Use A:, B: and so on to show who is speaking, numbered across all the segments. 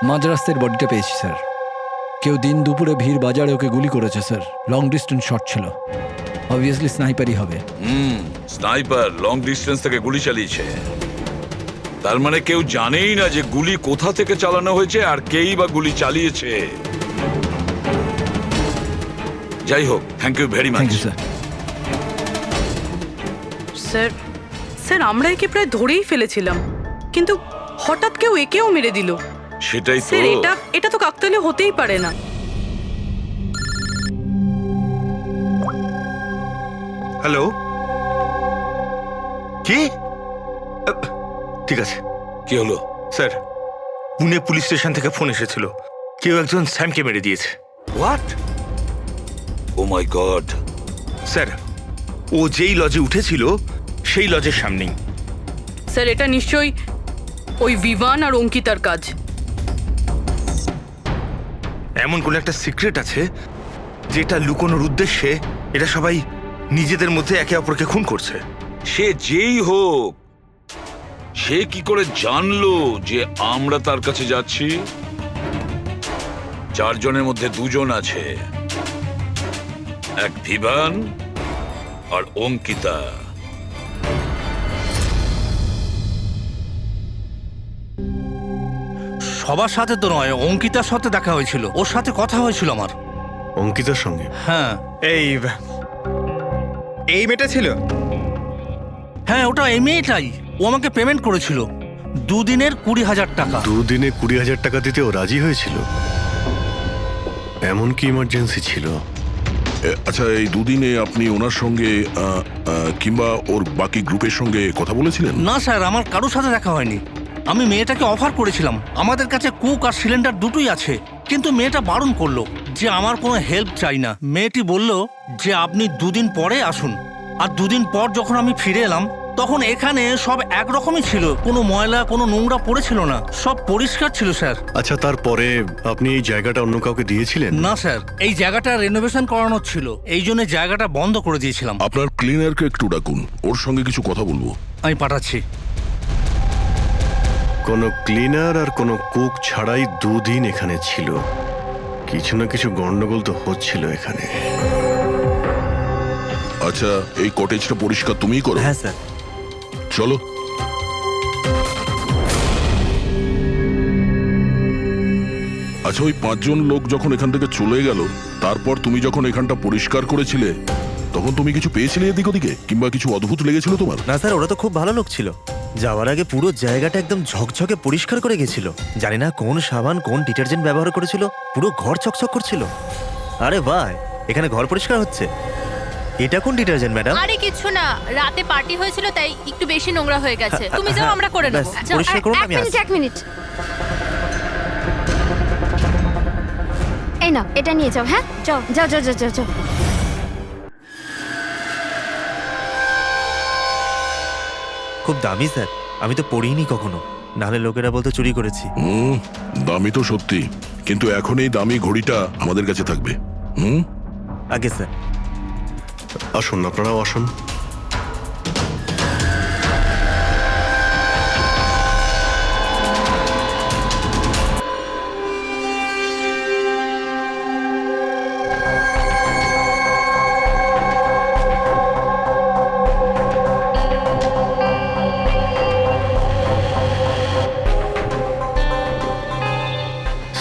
A: মাঝরাস্তার বডিটা পেয়েছি স্যার। কেউ দিন দুপুরে ভিড় বাজারে ওকে গুলি করেছে স্যার। লং ডিস্টেন্স শট ছিল, অবভিয়াসলি স্নাইপারই হবে।
B: স্নাইপার লং ডিস্টেন্স থেকে গুলি চালিয়েছে, তার মানে কেউ জানেই না যে গুলি কোথা থেকে চালানো হয়েছে আর কেই বা গুলি চালিয়েছে। যাই হোক, thank you very much.
A: Thank you sir.
C: Sir sir আমরা একে প্রায় ধরেই ফেলেছিলাম, কিন্তু হঠাৎ কেউ একেও মেরে দিল।
B: সেটাই তো।
C: স্যার এটা তো কাকতালীয় হতেই পারে না।
D: হ্যালো, কি? ঠিক আছে
B: কি হলো?
D: স্যার, পুনে পুলিশ স্টেশন থেকে ফোন এসেছিল, কেউ একজন স্যামকে মেরে দিয়েছে।
B: What? Oh my god.
D: Sir, ও যেই লজে উঠেছিল সেই লজের সামনেই।
C: স্যার এটা নিশ্চয়ই ওই বিভান আর অঙ্কিতার কাজ।
D: এমন কোন একটা সিক্রেট আছে যেটা লুকোনোর উদ্দেশ্যে এটা সবাই নিজেদের মধ্যে একে অপরকে খুন করছে।
B: সে যেই হোক, সে কি করে জানলো যে আমরা তার কাছে যাচ্ছি? চারজনের মধ্যে দুজন আছে, এক ভিভান আর অঙ্কিতা।
E: সবার সাথে তো নয়, অঙ্কিতার সাথে দেখা হয়েছিল, ওর সাথে কথা হয়েছিল আমার।
F: অঙ্কিতার সঙ্গে?
E: হ্যাঁ
D: এই মেয়েটা ছিল?
E: হ্যাঁ, ওটা এই মেয়েটাই। ও আমাকে পেমেন্ট করেছিল 2 দিনের 20,000 টাকা।
F: 2 দিনে 20,000 টাকা দিতে ও রাজি হয়েছিল? এমন কি ইমার্জেন্সি ছিল?
G: আচ্ছা, এই দুদিনে আপনি ওনার সঙ্গে কিংবা ওর বাকি গ্রুপের সঙ্গে কথা বলেছিলেন?
E: না স্যার, আমার কারোর সাথে দেখা হয়নি। আমি মেয়েটাকে অফার করেছিলাম, আমাদের কাছে কুক আর সিলিন্ডার দুটোই আছে, কিন্তু মেয়েটা বারণ করলো যে আমার কোনো হেল্প চাই না। মেয়েটি বলল যে আপনি 2 দিন পরে আসুন। আর 2 দিন পর যখন আমি ফিরে এলাম তখন এখানে সব একরকমই ছিল, কোনো ময়লা কোনো নোংরা পড়েছিল না, সব পরিষ্কার ছিল স্যার।
F: আচ্ছা, তারপরে আপনি এই জায়গাটা অন্য কাউকে দিয়েছিলেন?
E: না স্যার, এই জায়গাটা রেনোভেশন করানো ছিল, এই জন্য জায়গাটা বন্ধ করে দিয়েছিলাম।
G: আপনার ক্লিনারকে একটু ডাকুন, ওর সঙ্গে কিছু কথা বলবো।
E: আমি পাঠাচ্ছি।
F: কোনো ক্লিনার আর কোনো কুক ছাড়াই 2 দিন এখানে ছিল। কিছু না কিছু গন্ডগোল তো হচ্ছিল এখানে।
G: আচ্ছা, এই কটেজটা পরিষ্কার তুমিই করো?
H: হ্যাঁ স্যার।
G: চলো। আচ্ছা, ওই 5 জন লোক যখন এখান থেকে চলে গেল, তারপর তুমি যখন এখানটা পরিষ্কার করেছিলে তখন তুমি কিছু পেয়েছিলে এদিক ওদিকে, কিংবা কিছু অদ্ভুত লেগেছিল তোমার?
H: না স্যার, ওরা তো খুব ভালো লোক ছিল। যাওয়ার আগে পুরো জায়গাটা একদম ঝকঝকে পরিষ্কার করে গেছিল। জানি না কোন সাবান কোন ডিটারজেন্ট ব্যবহার করেছিল, পুরো ঘর চকচক করছিল। আরে বাহ, এখানে ঘর পরিষ্কার হচ্ছে। এটা কোন ডিটারজেন্ট ম্যাডাম?
I: আরে কিছু না, রাতে পার্টি হয়েছিল তাই একটু বেশি নোংরা হয়ে গেছে। তুমি যাও, আমরা করে নেব।
H: ব্যাস, পরিষ্কার করুন, আমি আসছি।
I: এক মিনিট।
J: এই নাও, এটা নিয়ে যাও। হ্যাঁ, যাও যাও যাও যাও যাও।
H: খুব দামি স্যার, আমি তো পড়িনি কখনো, নাহলে লোকেরা বলতে চুরি করেছি।
G: দামি তো সত্যি, কিন্তু এখন এই দামি ঘড়িটা আমাদের কাছে থাকবে।
H: আগে স্যার।
F: আসুন, আপনারাও আসুন।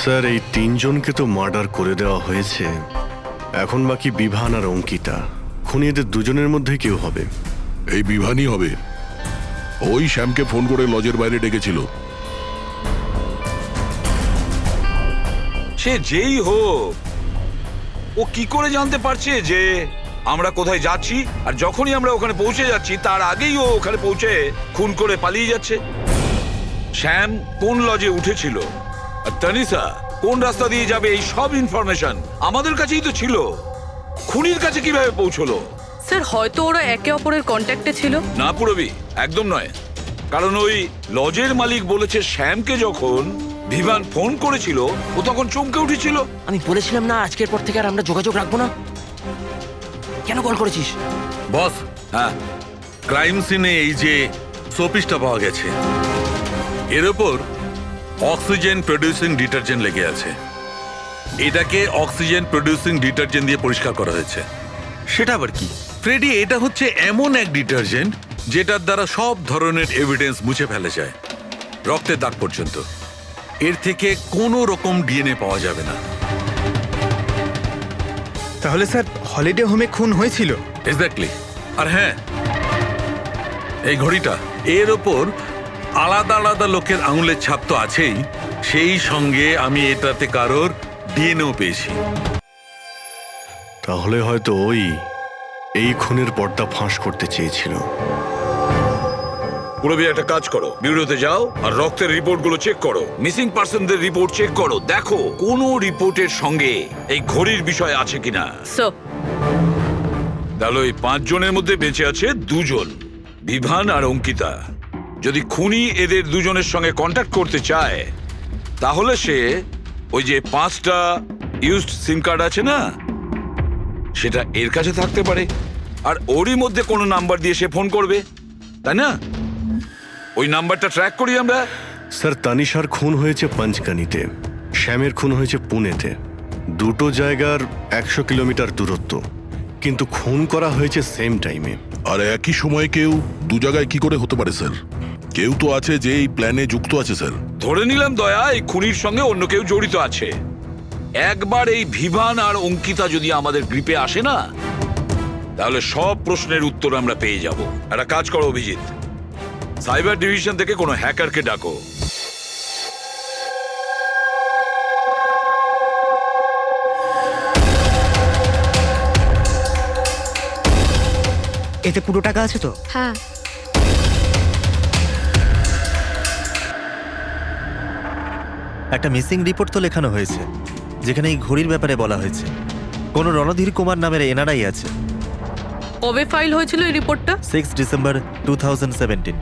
F: স্যার, এই 3 জনকে তো মার্ডার করে দেওয়া হয়েছে। এখন বাকি বিভান আর অঙ্কিতা। খুনি এদের 2 জনের মধ্যে কেউ হবে।
G: এই বিভানই হবে। ওই শ্যামকে ফোন করে লজের বাইরে ডেকেছিল।
B: সে যেই হোক, ও কি করে জানতে পারছে যে আমরা কোথায় যাচ্ছি? আর যখনই আমরা ওখানে পৌঁছে যাচ্ছি তার আগেই ও ওখানে পৌঁছে খুন করে পালিয়ে যাচ্ছে। শ্যাম কোন লজে উঠেছিল আর তানিশা কোন রাস্তা দিয়ে যাবে, এই সব ইনফরমেশন আমাদের কাছেই তো ছিল। খুনির কাছে কিভাবে পৌঁছলো?
C: স্যার হয়তো ওরা একে অপরের কন্ট্যাক্টে ছিল।
B: না পুরবি, একদম নয়। কারণ ওই লজের মালিক বলেছে শ্যামকে যখন ভিভান ফোন করেছিল ও তখন চমকে উঠেছিল।
K: আমি বলেছিলাম না আজকের পর থেকে আর আমরা যোগাযোগ রাখবো না। কেন কল করেছিস?
D: বস,
B: হ্যাঁ,
D: ক্রাইম সিনে এই যে শোপিসটা পাওয়া গেছে, এর ওপর
B: অক্সিজেন প্রডিউসিং ডিটারজেন্ট লেগে আছে। এটাকে অক্সিজেন প্রডিউসিং ডিটারজেন্ট দিয়ে পরিষ্কার করা হয়েছে।
D: সেটা আবার কি?
B: ফ্রেডি, এটা হচ্ছে এমন এক ডিটারজেন্ট যেটার দ্বারা সব ধরনের এভিডেন্স মুছে ফেলা যায়, রক্তের দাগ পর্যন্ত। এর থেকে কোনো রকম ডিএনএ পাওয়া যাবে না।
L: তাহলে স্যার হলিডে হোমে খুন হয়েছিল?
B: এক্স্যাক্টলি। আর হ্যাঁ, এই ঘড়িটা, এর ওপর আলাদা আলাদা লোকের আঙুলের ছাপ তো আছেই, সেই সঙ্গে আমি এটাতে কারোর ডিএনএও পেয়েছি।
F: তাহলে হয়তো এই খুনের পর্দা ফাঁস করতে চেয়েছিল।
B: পুরবি, একটা কাজ করো, বিউরোতে যাও আর রক্তের রিপোর্টগুলো চেক করো, মিসিং পার্সনদের রিপোর্ট চেক করো, দেখো কোনো রিপোর্টের সঙ্গে এই ঘড়ির বিষয় আছে কিনা।
C: সো
B: তাহলে ওই 5 জনের মধ্যে বেঁচে আছে 2 জন, বিভান আর অঙ্কিতা। যদি খুনি এদের 2 জনের সঙ্গে কন্ট্যাক্ট করতে চায়, তাহলে সে ওই যে 5টা ইউজড সিম কার্ড আছে না, সেটা এর কাছে থাকতে পারে, আর ওরই মধ্যে কোনো নাম্বার দিয়ে সে ফোন করবে, তাই না? ওই নাম্বারটা ট্র্যাক করি আমরা।
F: স্যার, তানিশার খুন হয়েছে পঞ্চকানিতে, শ্যামের খুন হয়েছে পুনেতে। দুটো জায়গার 100 কিলোমিটার দূরত্ব, কিন্তু খুন করা হয়েছে সেম টাইমে।
G: আর একই সময়ে কেউ 2 জায়গায় কি করে হতে পারে স্যার? কেউ তো আছে যে এই প্ল্যানে যুক্ত আছে স্যার।
B: ধরে নিলাম দয়া এই খুনির সঙ্গে অন্য কেউ জড়িত আছে। একবার এই ভিভান আর অঙ্কিতা যদি আমাদের গ্রিপে আসে না, তাহলে সব প্রশ্নের উত্তর আমরা পেয়ে যাব। একটা কাজ করো অভিজিৎ, সাইবার ডিভিশন থেকে কোনো হ্যাকারকে ডাকো।
L: এতে পুরো টাকা আছে তো?
J: হ্যাঁ।
H: একটা মিসিং রিপোর্ট তো লেখানো হয়েছে, যেখানে এই ঘড়ির ব্যাপারে বলা হয়েছে কোনো রণধীর কুমার নামের এনআরআই আছে।
C: কবে ফাইল হয়েছিল এই রিপোর্টটা?
H: 6 ডিসেম্বর 2017।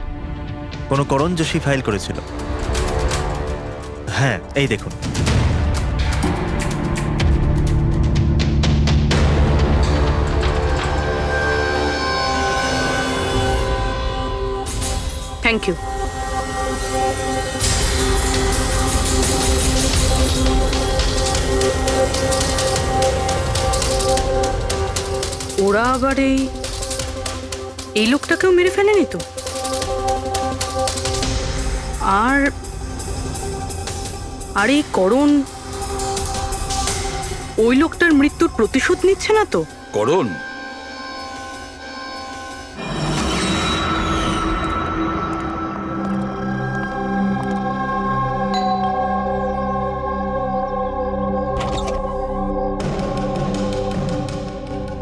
H: কোনো করণ যোশী ফাইল করেছিল। হ্যাঁ, এই দেখুন।
C: Thank you. ওরা আবার এই লোকটাকেও মেরে ফেলেনি তো? আর এই করণ ওই লোকটার মৃত্যুর প্রতিশোধ নিচ্ছে না তো?
B: Karan?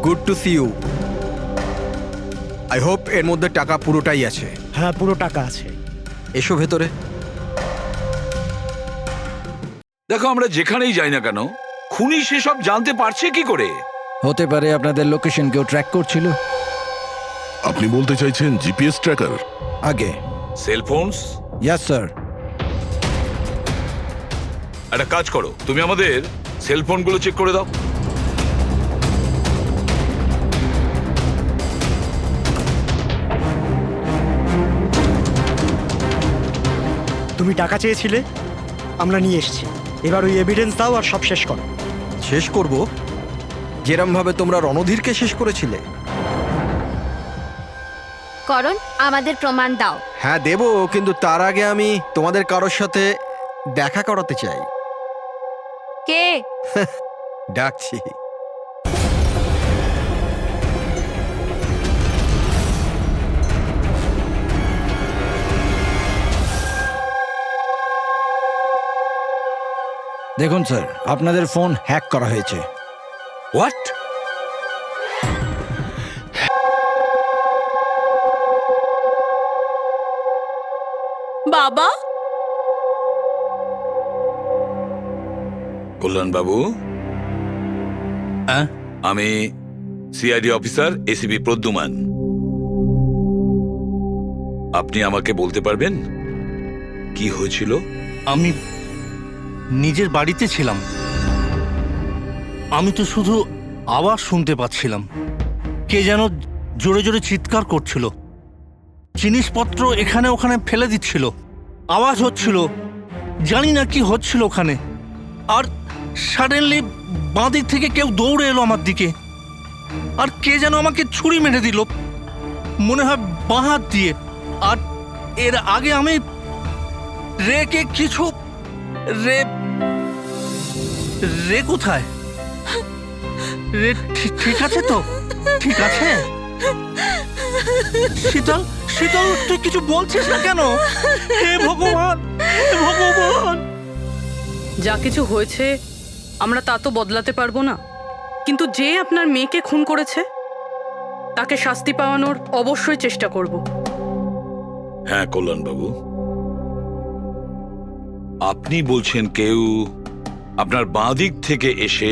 L: Good to see you. I hope এর মধ্যে টাকা পুরোটাই আছে।
K: হ্যাঁ, পুরো টাকা আছে।
L: এসো ভেতরে।
B: দেখো, আমরা যেখানেই যাই না কেন, খুনি সেসব জানতে পারছে কি করে?
A: হতে পারে আপনাদের লোকেশন কেউ ট্র্যাক করছিল।
G: আপনি বলতে চাইছেন জিপিএস ট্র্যাকার?
A: আগে
B: সেলফোনস?
A: Yes sir.
B: একটা কাজ করো, তুমি আমাদের সেলফোনগুলো চেক করে দাও।
K: তুমি টাকা চেয়েছিলে, আমরা নিয়ে এসেছি। এবার ওই এভিডেন্স দাও আর সব শেষ করো।
L: শেষ করব যেরম ভাবে তোমরা রণধীরকে শেষ করেছিলে।
J: করণ, আমাদের প্রমাণ দাও।
L: হ্যাঁ দেব, কিন্তু তার আগে আমি তোমাদের কারোর সাথে দেখা করাতে চাই।
J: কে?
L: ডাকছি।
A: দেখুন স্যার, আপনাদের ফোন হ্যাক করা হয়েছে।
B: হোয়াট?
C: বাবা,
B: কল্যাণ বাবু,
E: হ্যাঁ,
B: আমি সিআইডি অফিসার এসিপি প্রদ্যুমান। আপনি আমাকে বলতে পারবেন কি হয়েছিল?
E: আমি নিজের বাড়িতে ছিলাম। আমি তো শুধু আওয়াজ শুনতে পাচ্ছিলাম। কে যেন জোরে জোরে চিৎকার করছিল, জিনিসপত্র এখানে ওখানে ফেলে দিচ্ছিল, আওয়াজ হচ্ছিল, জানি না কি হচ্ছিল ওখানে, আর সাডেনলি বাঁ দিক থেকে কেউ দৌড়ে এলো আমার দিকে, আর কে যেন আমাকে ছুরি মেরে দিল, মনে হয় বাঁ হাত দিয়ে। আর এর আগে আমি রেকে কিছু রে কোথায়? রে ঠিক আছে তো? ঠিক আছে? শীতল, শীতল, তুই কিছু বলছিস না কেন? হে ভগবান, হে ভগবান!
C: যা কিছু হয়েছে আমরা তা তো বদলাতে পারবো না, কিন্তু যে আপনার মেয়েকে খুন করেছে তাকে শাস্তি পাওয়ানোর অবশ্যই চেষ্টা করব।
B: হ্যাঁ কল্যাণবাবু, আপনি বলছেন কেউ আপনার বাঁ দিক থেকে এসে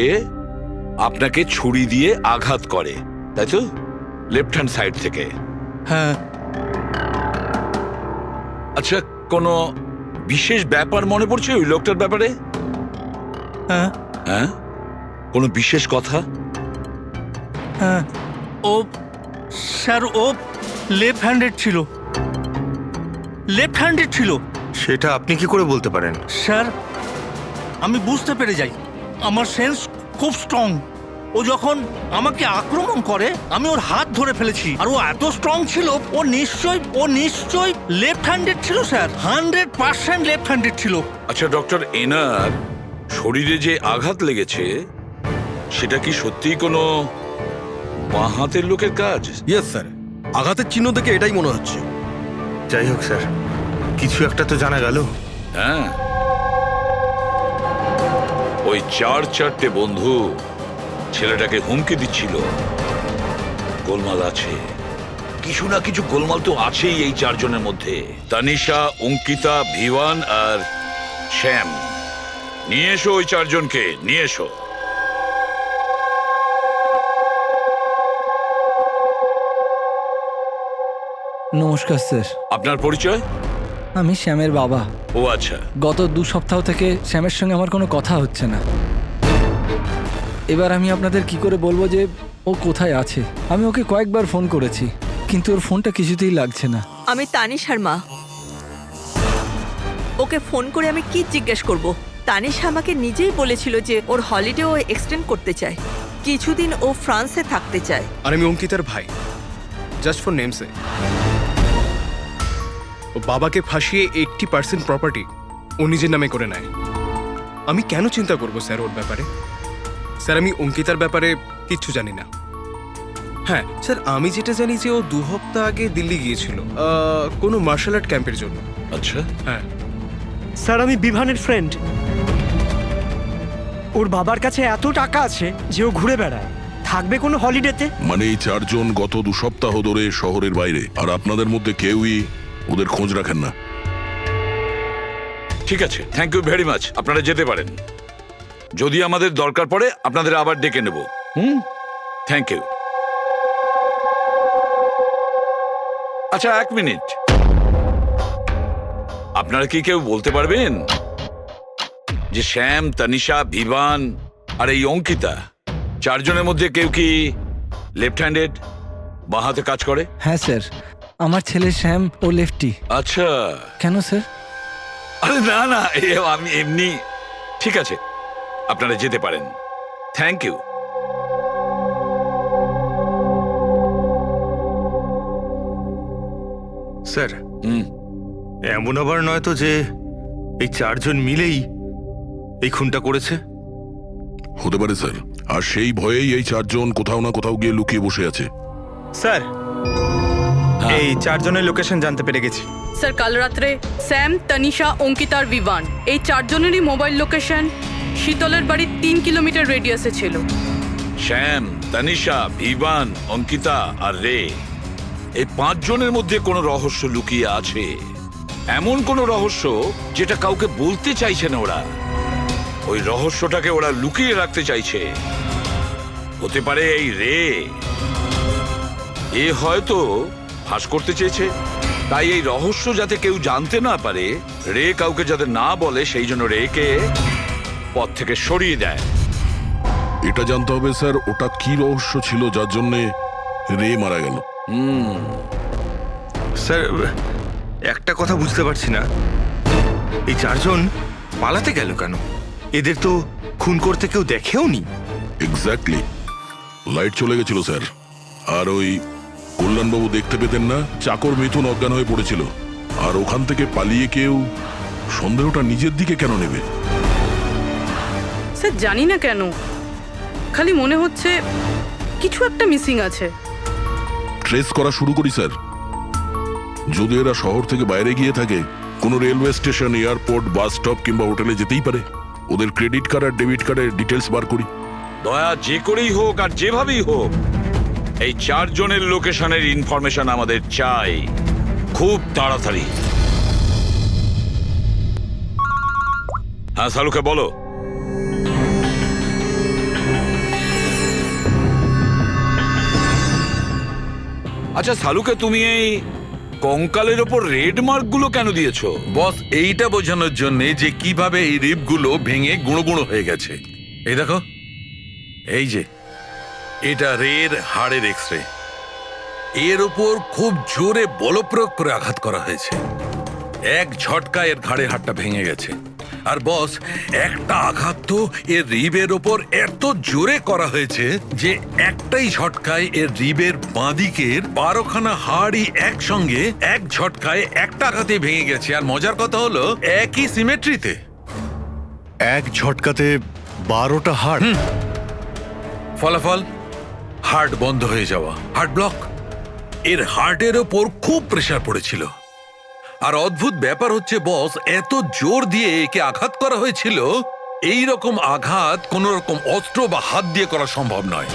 B: আপনাকে ছুরি দিয়ে আঘাত করে, তাই তো? লেফট হ্যান্ড সাইড থেকে।
E: হ্যাঁ।
B: আচ্ছা, কোনো বিশেষ ব্যাপার মনে পড়ছে ওই লোকটার ব্যাপারে?
E: হ্যাঁ।
B: হ্যাঁ, কোনো বিশেষ কথা?
E: হ্যাঁ, ও স্যার, ও লেফট হ্যান্ডেড ছিল, লেফট হ্যান্ডেড ছিল।
D: সেটা আপনি কি করে বলতে পারেন?
E: স্যার, আমি বুঝতে পেরে যাই, আমার সেন্স খুব স্ট্রং। ও যখন আমাকে আক্রমণ করে আমি ওর হাত ধরে ফেলেছি, আর ও এত স্ট্রং ছিল, ও নিশ্চয়ই লেফট হ্যান্ডেড ছিল স্যার, 100% লেফট হ্যান্ডেড ছিল।
B: আচ্ছা ডক্টর, এনার শরীরে যে আঘাত লেগেছে সেটা কি সত্যিই কোনো বাঁ হাতের লোকের কাজ?
L: ইয়েস স্যার, আঘাতের চিহ্ন দেখে এটাই মনে হচ্ছে।
D: যাই হোক স্যার, কিছু একটা তো জানা গেল।
B: হ্যাঁ, ওই 4-4টে বন্ধু ছেলেটাকে হুমকি দিচ্ছিল। গোলমাল আছে, কিছু না কিছু গোলমাল তো আছেই এই 4 জনের মধ্যে। তানিশা, অঙ্কিতা, ভিওয়ান আর শ্যাম। নিয়ে এসো ওই 4 জনকে, নিয়ে এসো।
A: নমস্কার স্যার।
B: আপনার পরিচয়?
A: আমি শ্যামের বাবা।
B: ও আচ্ছা।
A: গত 2 সপ্তাহ থেকে শ্যামের সঙ্গে আমার কোনো কথা হচ্ছে না। এবার আমি আপনাদের কি করে বলবো যে ও কোথায় আছে? আমি ওকে কয়েকবার ফোন করেছি, কিন্তু ওর ফোনটা কিছুতেই লাগছে না।
M: আমি তানিশার মা। ওকে ফোন করে আমি কি জিজ্ঞেস করব? তানিশা আমাকে নিজেই বলেছিল যে ওর হলিডে ও এক্সটেন্ড করতে চায়, কিছুদিন ও ফ্রান্সে থাকতে চায়।
N: আর আমি অঙ্কিতার ভাই, জাস্ট ফর নেমসে। ও বাবাকে ফাঁসিয়ে 80% প্রপার্টি ও নিজের নামে করে নেয়। আমি কেন চিন্তা করব স্যার ওর ব্যাপারে? স্যার, আমি অঙ্কিতার ব্যাপারে কিচ্ছু জানি না। হ্যাঁ স্যার, আমি যেটা জানি যে ও 2 সপ্তাহ আগে দিল্লি গিয়েছিল কোনো মার্শাল আর্ট ক্যাম্পের জন্য।
B: আচ্ছা।
N: হ্যাঁ
K: স্যার, আমি বিভানের ফ্রেন্ড। ওর বাবার কাছে এত টাকা আছে যে ও ঘুরে বেড়ায়, থাকবে কোনো হলিডেতে?
G: মানে এই 4 জন গত 2 সপ্তাহ ধরে শহরের বাইরে, আর আপনাদের মধ্যে কেউই ওদের খোঁজ রাখেন না?
B: ঠিক আছে, থ্যাংক ইউ ভেরি মাচ। আপনারা যেতে পারেন। যদি আমাদের দরকার পড়ে আপনাদের আবার ডেকে নেব। Thank you. আচ্ছা, 1 মিনিট। আপনারা কি কেউ বলতে পারবেন যে শ্যাম, তানিশা, ভিভান আর এই অঙ্কিতা 4 জনের মধ্যে কেউ কি লেফট হ্যান্ডেড, বাঁ হাতে কাজ করে?
A: হ্যাঁ স্যার, আমার ছেলে শ্যাম ও লেফটি।
B: আচ্ছা।
A: কেন স্যার?
B: আরে না না, আমি এমনি। ঠিক আছে, আপনারা যেতে পারেন। Thank you.
D: স্যার, এমন আবার নয় তো যে এই 4 জন মিলেই এই খুনটা করেছে?
G: হতে পারে স্যার, আর সেই ভয়েই এই 4 জন কোথাও না কোথাও গিয়ে লুকিয়ে বসে আছে।
O: স্যার, এই 4 জনের লোকেশন জানতে পেরে গেছি।
C: স্যার, কাল রাত্রে স্যাম, তানিশা, অঙ্কিতা আর বিভান এই 4 জনেরই মোবাইল লোকেশন শীতলের বাড়ির 3 কিলোমিটার রেডিয়াসে ছিল।
B: শ্যাম, তানিশা, ভিভান, অঙ্কিতা আর রে, এই 5 জনের মধ্যে কোনো রহস্য লুকিয়ে আছে। এমন কোনো রহস্য যেটা কাউকে বলতে চাইছে না ওরা। ওই রহস্যটাকে ওরা লুকিয়ে রাখতে চাইছে। হতে পারে এই রে, এ হয়তো ফাঁস করতে চেয়েছে। তাই এই রহস্য যাতে কেউ জানতে না পারে, রে কাউকে যাতে না বলে, সেই জন্য রেকে পথ থেকে সরিয়ে দেয়।
G: এটা জানতে হবে স্যার, ওটা কি রহস্য ছিল যার জন্য রে মারা গেল।
D: স্যার, একটা কথা বুঝতে পারছি না, এই 4 জন পালাতে গেল কেন? এদের তো খুন করতে কেউ দেখেও নি।
G: এক্স্যাক্টলি, লাইট চলে গেছিল স্যার। আর ওই কল্যাণবাবু দেখতে পেতেন না চাকর মিথুন অজ্ঞান হয়ে পড়েছিল, আর ওখান থেকে পালিয়ে কেউ সন্দেহটা নিজের দিকে কেন নেবে?
C: স্যার জানি না কেন, খালি মনে হচ্ছে কিছু একটা মিসিং আছে।
G: ট্রেস করা শুরু করি স্যার। যদি এরা শহর থেকে বাইরে গিয়ে থাকে, কোনো railway station, airport, bus stop কিংবা হোটেলে যেতেই পারে। ওদের ক্রেডিট কার্ড আর ডেবিট কার্ডের ডিটেলস বার করি।
B: দয়া যে করেই হোক আর যেভাবেই হোক এই 4 জনের লোকেশনের ইনফরমেশন আমাদের চাই, খুব তাড়াতাড়ি। হ্যাঁ সালুকে বলো। আচ্ছা সালুকে, তুমি এই কঙ্কালের ওপর রেড মার্ক গুলো কেন দিয়েছো?
P: বস এইটা বোঝানোর জন্য যে কিভাবে এই রিপগুলো ভেঙে গুঁড়ো গুঁড়ো হয়ে গেছে। এই দেখো, এই যে এটা রের হাড়ের এক্সরে। এর উপর খুব জোরে বলপ্রয়োগ করে আঘাত করা হয়েছে। এক ঝটকায় এর ঘাড়ের হাড়টা ভেঙে গেছে। আর বস, একটা আঘাত তো এর রিবের ওপর এত জোরে করা হয়েছে যে একটাই ঝটকায় এর রিবের বাঁদিকের 12খানা হাড়ই একসঙ্গে এক ঝটকায় একটা আঘাতে ভেঙে গেছে। আর মজার কথা হলো একই সিমেট্রিতে।
F: এক ঝটকাতে 12টা হাড়।
P: ফলাফল হার্ট বন্ধ হয়ে যাওয়া, হার্ট ব্লক। এর হার্টের ওপর খুব প্রেসার পড়েছিল। আর অদ্ভুত ব্যাপার হচ্ছে বস, এত জোর দিয়ে একে আঘাত করা হয়েছিল, এই রকম আঘাত কোন রকম অস্ত্র বা হাত দিয়ে করা সম্ভব নয়।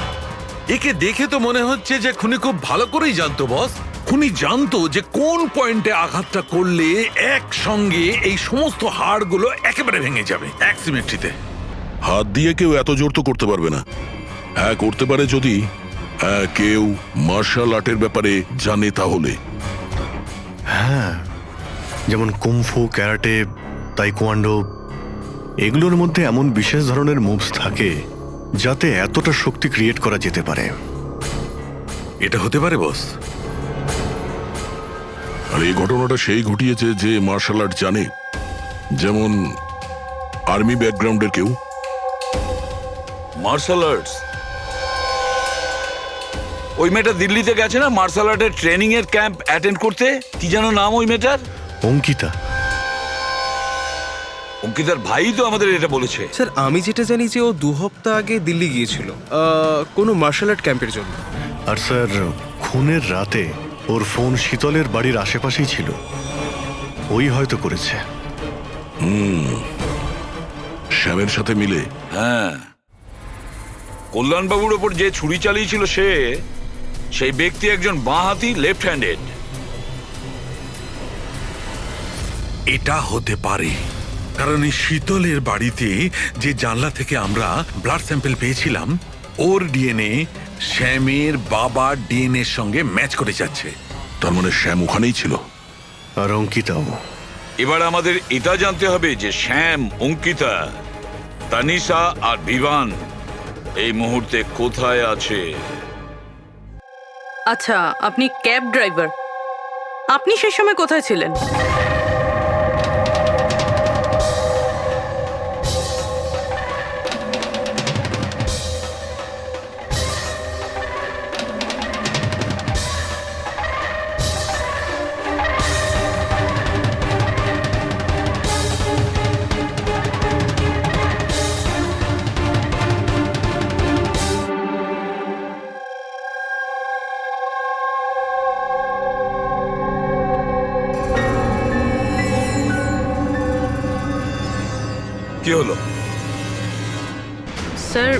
P: একে দেখে তো মনে হচ্ছে যে খুনি খুব ভালো করেই জানতো বস। খুনি জানতো যে কোন পয়েন্টে আঘাতটা করলে একসঙ্গে এই সমস্ত হাড়গুলো একেবারে ভেঙে যাবে এক সিমেট্রিতে।
G: হাত দিয়ে কেউ এত জোর তো করতে পারবে না। হ্যাঁ করতে পারে যদি কেউ মার্শাল আর্টের ব্যাপারে জানে তাহলে।
F: হ্যাঁ, যেমন কুমফু, ক্যারাটে, তাইকোয়ান্ডো, এগুলোর মধ্যে এমন বিশেষ ধরনের মুভস থাকে যাতে এতটা শক্তি ক্রিয়েট করা যেতে পারে।
P: এটা হতে পারে বস।
G: আর এই ঘটনাটা সেই ঘটিয়েছে যে মার্শাল আর্ট জানে, যেমন আর্মি ব্যাকগ্রাউন্ডের কেউ।
B: Martial arts? ওই মেয়েটা দিল্লিতে গেছে না মার্শাল আর্টের ট্রেনিং এর ক্যাম্প অ্যাটেন্ড করতে? কি যেন নাম ওই মেয়েটার?
F: অঙ্কিতা।
B: অঙ্কিতার ভাই তো আমাদের এটা বলেছে।
N: স্যার আমি যেটা জানি যে ও 2 সপ্তাহ আগে দিল্লি গিয়েছিল কোনো মার্শাল আর্ট ক্যাম্পের জন্য।
F: আর স্যার, খুনের রাতে ওর ফোন শীতলের বাড়ির আশেপাশেই ছিল। ওই হয়তো করেছে।
G: শ্যামের সাথে মিলে।
B: হ্যাঁ, কল্যাণবাবুর ওপর যে ছুরি চালিয়েছিল সেই ব্যক্তি একজন বাঁহাতি, লেফট হ্যান্ডেড।
P: এটা হতে পারে, কারণ এই শীতলের বাড়িতে যে জানলা থেকে আমরা ব্লাড স্যাম্পল পেয়েছিলাম, ওর ডিএনএ শ্যামের বাবার ডিএনএর সঙ্গে ম্যাচ করে যাচ্ছে।
G: তার মানে শ্যাম ওখানেই ছিল।
F: আর অঙ্কিতাও।
B: এবার আমাদের এটা জানতে হবে যে শ্যাম, অঙ্কিতা, তানিশা আর ভিভান এই মুহূর্তে কোথায় আছে।
C: আচ্ছা, আপনি ক্যাব ড্রাইভার, আপনি সেই সময় কোথায় ছিলেন?
B: কি হলো?
C: স্যার,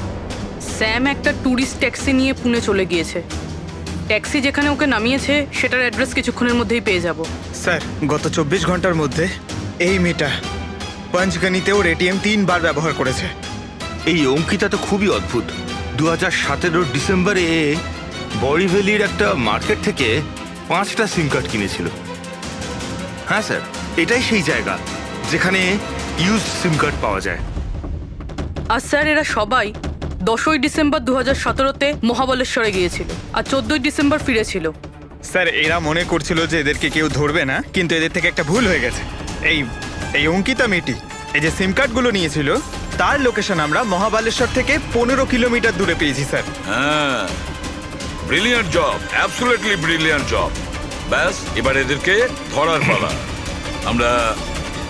C: স্যাম একটা ট্যুরিস্ট ট্যাক্সি নিয়ে পুনে চলে গিয়েছে। ট্যাক্সি যেখানে ওকে নামিয়েছে সেটার অ্যাড্রেস কিছুক্ষণের মধ্যেই পেয়ে যাব।
O: স্যার, গত 24 ঘন্টার মধ্যে এই মেয়েটা পঞ্চগনিতে ওর এটিএম 3 বার ব্যবহার করেছে।
D: এই অঙ্কিতা তো খুবই অদ্ভুত। 2017 ডিসেম্বরে বড়িভ্যালির একটা মার্কেট থেকে 5টা সিম কার্ড কিনেছিল। হ্যাঁ স্যার, এটাই সেই জায়গা যেখানে ইউজ সিম কার্ড পাওয়া যায়।
C: আর স্যার, এরা সবাই 10ই ডিসেম্বর 2017-তে মহাবলেশ্বরে গিয়েছিল আর 14ই ডিসেম্বর ফিরেছিল।
O: স্যার, এরা মনে করছিল যে এদেরকে কেউ ধরবে না, কিন্তু এদের থেকে একটা ভুল হয়ে গেছে। এই অঙ্কিতা মেয়েটি এই যে সিম কার্ডগুলো নিয়েছিল তার লোকেশন আমরা মহাবালেশ্বর থেকে 15 কিলোমিটার দূরে পেয়েছি স্যার।
B: হ্যাঁ, brilliant job, absolutely brilliant job. ব্যাস, এবার এদেরকে ধরার পালা। আমরা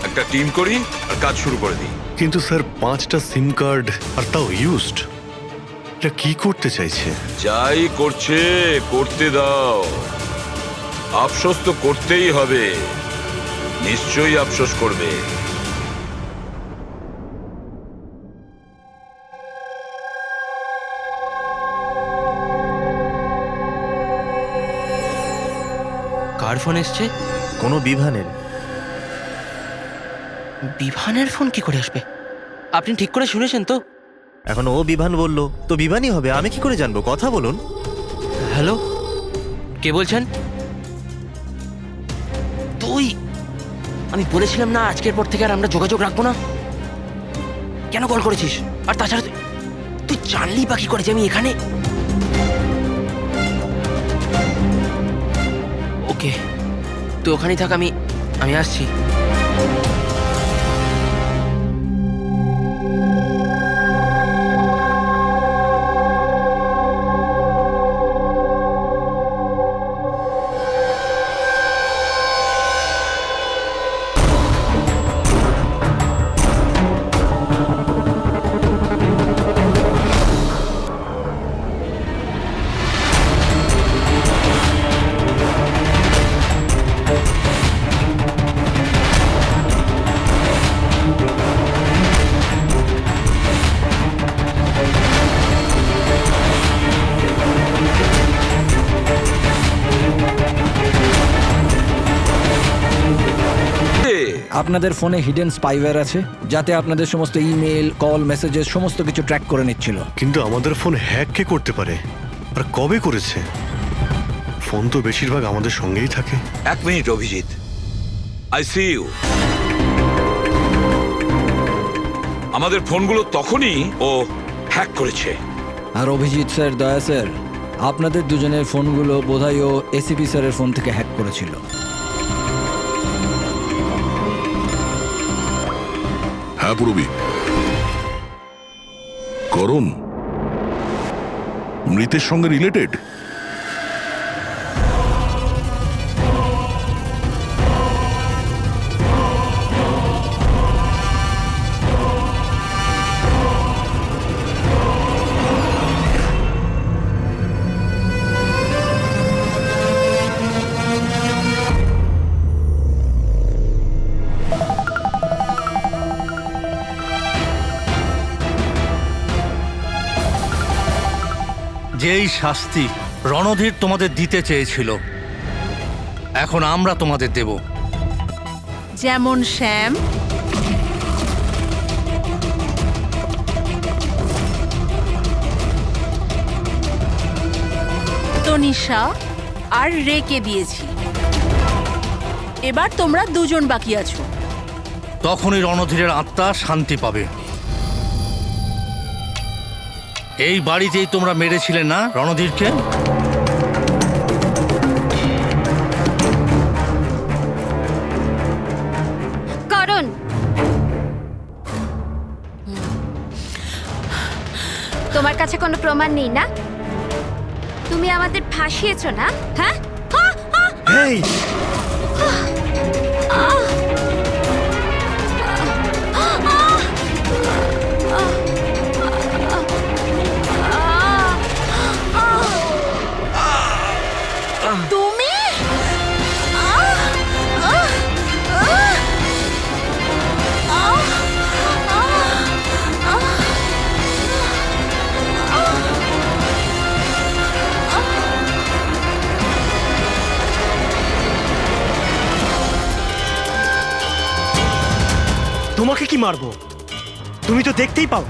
B: একটা টিম করি আর কাজ শুরু করে দিই।
F: কিন্তু স্যার 5টা সিম কার্ড আর তাও ইউজড, এটা কি করতে চাইছে?
B: যাই করছে করতে দাও, আফসোস তো করতেই হবে, নিশ্চয়ই আফসোস করবে।
Q: কার ফোন এসছে?
H: কোনো বিভানের।
Q: বিভানের ফোন কি করে আসবে? আপনি ঠিক করে শুনেছেন তো?
H: এখন ও বিভান বললো তো বিভানই হবে, আমি কি করে জানবো? কথা বলুন।
Q: হ্যালো, কে বলছেন? তুই? আমি বলেছিলাম না আজকের পর থেকে আর আমরা যোগাযোগ রাখবো না। কেন কল করেছিস? আর তাছাড়া তুই জানলি বা কি করে যে আমি এখানে? ওকে, তুই ওখানেই থাক, আমি আসছি।
A: আপনাদের ফোনে হিডেন স্পাইওয়্যার আছে, যাতে আপনাদের সমস্ত ইমেল, কল, মেসেজেস সমস্ত কিছু ট্র্যাক করে নিচ্ছিল।
F: কিন্তু আমাদের ফোন হ্যাক কে করতে পারে আর কবে করেছে? ফোন তো বেশিরভাগ আমাদের সঙ্গেই থাকে।
B: এক minute Abhijit, I see you. আমাদের ফোনগুলো তখনই ও হ্যাক করেছে।
A: আর অভিজিৎ স্যার, দয়া স্যার, আপনাদের দুজনের ফোনগুলো বোধহয় ও এসিপি স্যারের ফোন থেকে হ্যাক করেছিল।
G: হ্যাঁ পুরবি। করণ মৃতের সঙ্গে রিলেটেড?
E: যেই শাস্তি রণধীর তোমাদের দিতে চেয়েছিল, এখন আমরা তোমাদের দেব।
M: যেমন শ্যাম, তনিষা আর রেকে দিয়েছি। এবার তোমরা দুজন বাকি আছো।
E: তখনই রণধীরের আত্মা শান্তি পাবে। এই বাড়িতেই তোমরা মেরেছিলে না রণধীরকে?
J: করণ, তোমার কাছে কোনো প্রমাণ নেই না? তুমি আমাদের ফাঁসিয়েছো না? হ্যাঁ,
K: এই
M: তুমি
K: তোমাকে কি মারবো? তুমি তো দেখতেই পাও,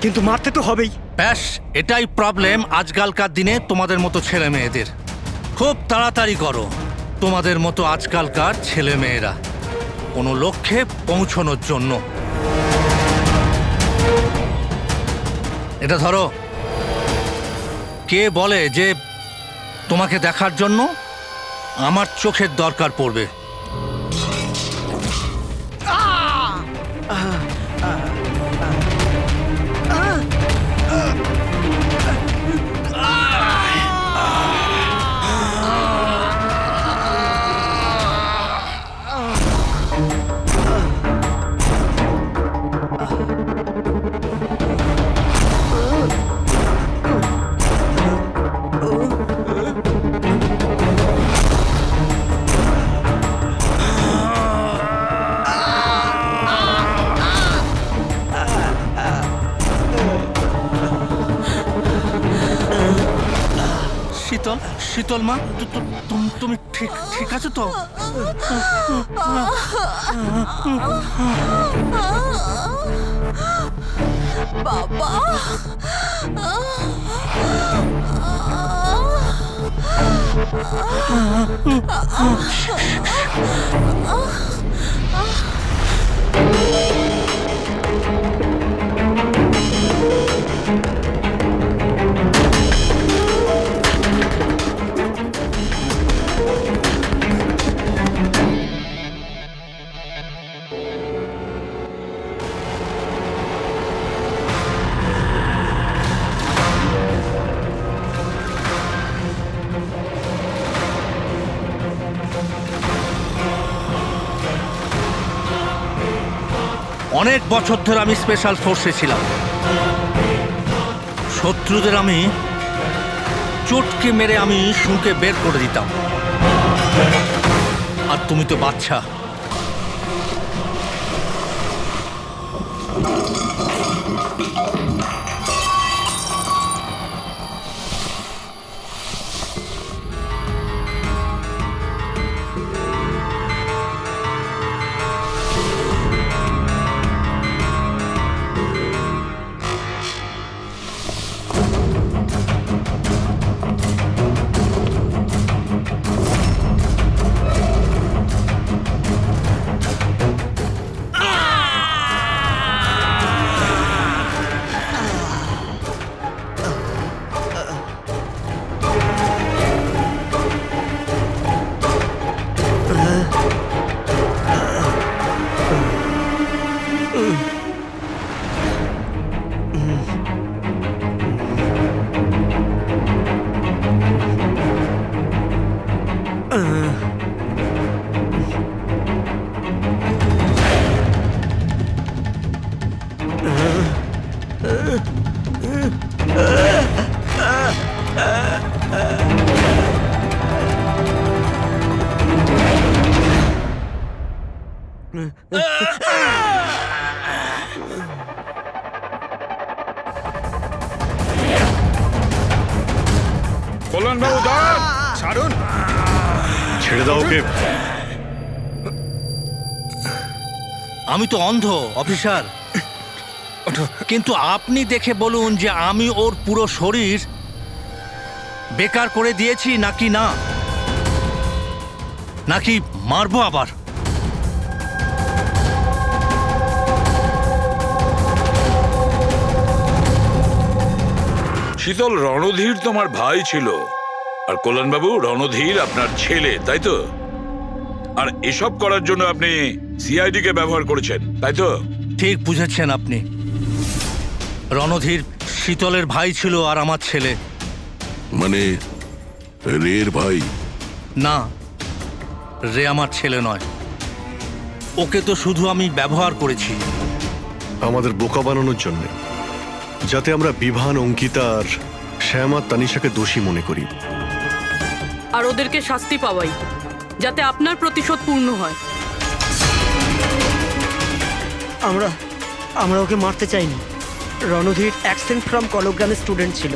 K: কিন্তু মারতে তো হবেই।
E: ব্যাস, এটাই প্রবলেম আজকালকার দিনে তোমাদের মতো ছেলে মেয়েদের। খুব তাড়াতাড়ি করো। তোমাদের মতো আজকালকার ছেলে মেয়েরা কোনো লক্ষ্যে পৌঁছানোর জন্য। এটা ধরো। কে বলে যে তোমাকে দেখার জন্য আমার চোখের দরকার পড়বে? শীতল, শীতল মা, তুমি ঠিক ঠিক আছো তো?
M: বাবা
E: অনেক বছর ধরে আমি স্পেশাল ফোর্সে ছিলাম। শত্রুদের আমি চটকে মেরে আমি শুঁকে বের করে দিতাম। আর তুমি তো বাচ্চা।
B: কল্যাণবাবু দাঁড়ান!
O: ছাড়ুন।
F: ছেড়ে দাও ওকে।
E: আমি তো অন্ধ অফিসার, কিন্তু আপনি দেখে বলুন যে আমি ওর পুরো শরীর বেকার করে দিয়েছি নাকি না, নাকি মারবো আবার?
B: শীতল, রণধীর তোমার ভাই ছিল, আর কল্যাণবাবু রণধীর আপনার ছেলে, তাই তো? আর এসব করার জন্য আপনি সিআইডি কে ব্যবহার করেছেন, তাই তো?
E: ঠিক বুঝেছেন আপনি। রণধীর শীতলের ভাই ছিল আর আমার ছেলে।
G: মানে রের ভাই?
E: না, রে আমার ছেলে নয়। ওকে তো শুধু আমি ব্যবহার করেছি
F: আমাদের বোকা বানানোর জন্য, যাতে আমরা বিভান, অঙ্কিতা আর শ্যাম আর তানিশাকে দোষী মনে করি।
C: আর ওদেরকে শাস্তি পাওয়াই, যাতে আপনার প্রতিশোধ পূর্ণ হয়।
K: আমরা ওকে মারতে চাইনি। রণধীর অ্যাকসেন্ট ফ্রম কলগ্রামের স্টুডেন্ট ছিল,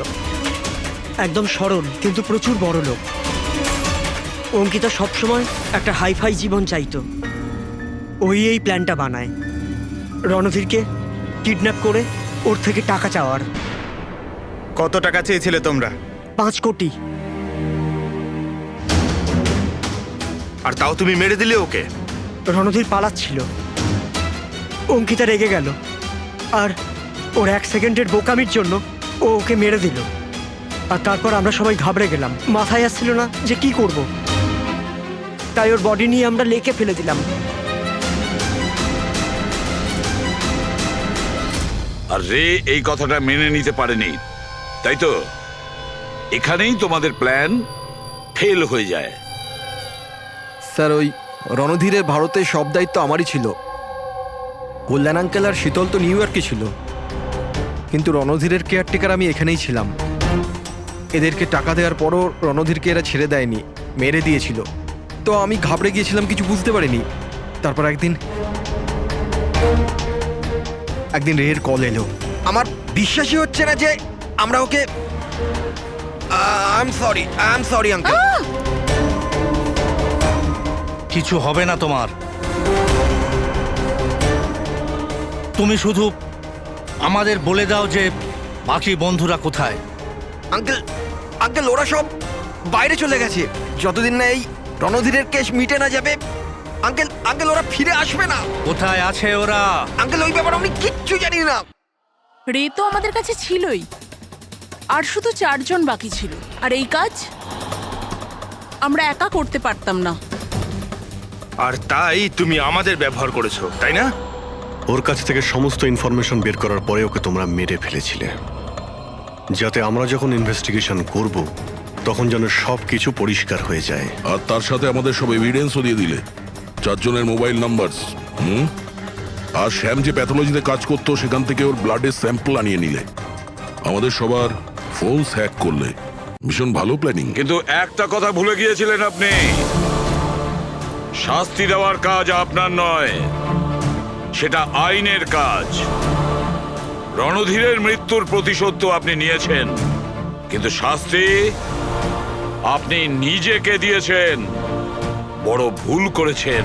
K: একদম সরল কিন্তু প্রচুর বড় লোক। অঙ্কিতা সবসময় একটা হাইফাই জীবন চাইতো, ওই এই প্ল্যানটা বানায় রণধীরকে কিডন্যাপ করে ওর থেকে টাকা চাওয়ার।
O: কত টাকা চেয়েছিলে তোমরা?
K: 5 কোটি।
D: আর তাও তুমি মেরে দিলে ওকে?
K: রণধীর পালাচ্ছিল, অঙ্কিতা রেগে গেল, আর ওর 1 সেকেন্ডের বোকামির জন্য ও ওকে মেরে দিল। আর তারপর আমরা সবাই ঘাবড়ে গেলাম, মাথায় আসছিল না যে কি করব। তাই ওর বডি নিয়ে আমরা লেকে ফেলে দিলাম।
B: আর রে এই কথাটা মেনে নিতে পারেনি, তাই তো এখানেই তোমাদের প্ল্যান ফেল হয়ে যায়।
L: স্যার ওই রণধীরের ভারতের সব দায়িত্ব আমারই ছিল। কল্যাণ আঙ্কেল আর শীতল তো নিউ ইয়র্কে ছিল, কিন্তু রণধীরের কেয়ারটেকার আমি এখানেই ছিলাম। এদেরকে টাকা দেওয়ার পরও রণধীরকে এরা ছেড়ে দেয়নি, মেরে দিয়েছিল। তো আমি ঘাবড়ে গিয়েছিলাম, কিছু বুঝতে পারিনি। তারপর একদিন রের কল এলো। আমার বিশ্বাসই হচ্ছে না যে আমরা okay I am sorry uncle.
E: কিছু হবে না তোমার। তুমি শুধু আমাদের বলে দাও যে বাকি বন্ধুরা কোথায়।
L: আঙ্কেল ওরা সব বাইরে চলে গেছে। যতদিন না এই রণধীরের কেস মিটে না যাবে, আঙ্কেল ওরা ফিরে আসবে না।
E: কোথায় আছে ওরা?
L: আঙ্কেল ওই ব্যাপারে আমি কিচ্ছু জানি না।
R: রে তো আমাদের কাছে ছিলই, আর শুধু 4 জন বাকি ছিল। আর এই কাজ আমরা একা করতে পারতাম না।
D: আর তাই তুমি আমাদের ব্যবহার করেছো, তাই না?
F: ওর কাছ থেকে সমস্ত ইনফরমেশন বের করার পরে ওকে তোমরা মেরে ফেলেছিলে, যাতে আমরা যখন ইনভেস্টিগেশন করব তখন যেন সব কিছু পরিষ্কার হয়ে যায়।
G: আর তার সাথে আমাদের সব এভিডেন্সও দিয়ে দিলে, 4 জনের মোবাইল নাম্বার। আর শ্যাম যে প্যাথোলজিতে কাজ করতো সেখান থেকে ওর ব্লাডের স্যাম্পল আনিয়ে নিলে, আমাদের সবার ফোন হ্যাক করলে। ভীষণ ভালো প্ল্যানিং।
B: কিন্তু একটা কথা ভুলে গিয়েছিলেন আপনি, শাস্তি দেওয়ার কাজ আপনার নয়, সেটা আইনের কাজ। রণধীরের মৃত্যুর প্রতিশোধ তো আপনি নিয়েছেন, কিন্তু শাস্তি আপনি নিজেকে দিয়েছেন। বড় ভুল করেছেন।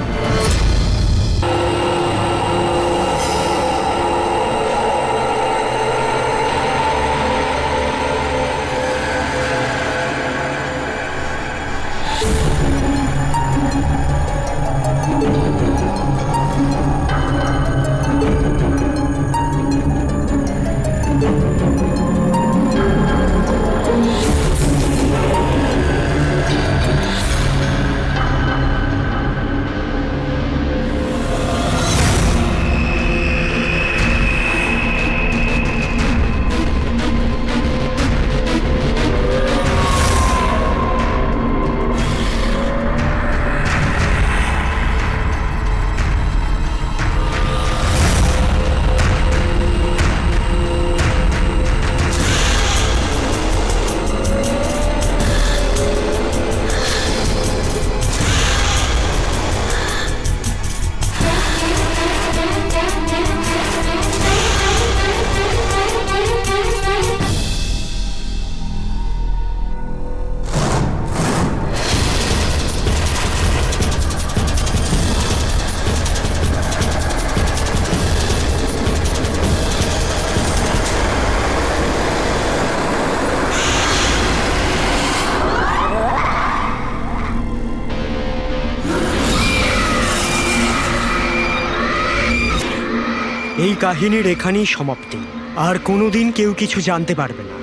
K: এই কাহিনীর এখানেই সমাপ্তি। আর কোনোদিন কেউ কিছু জানতে পারবে না।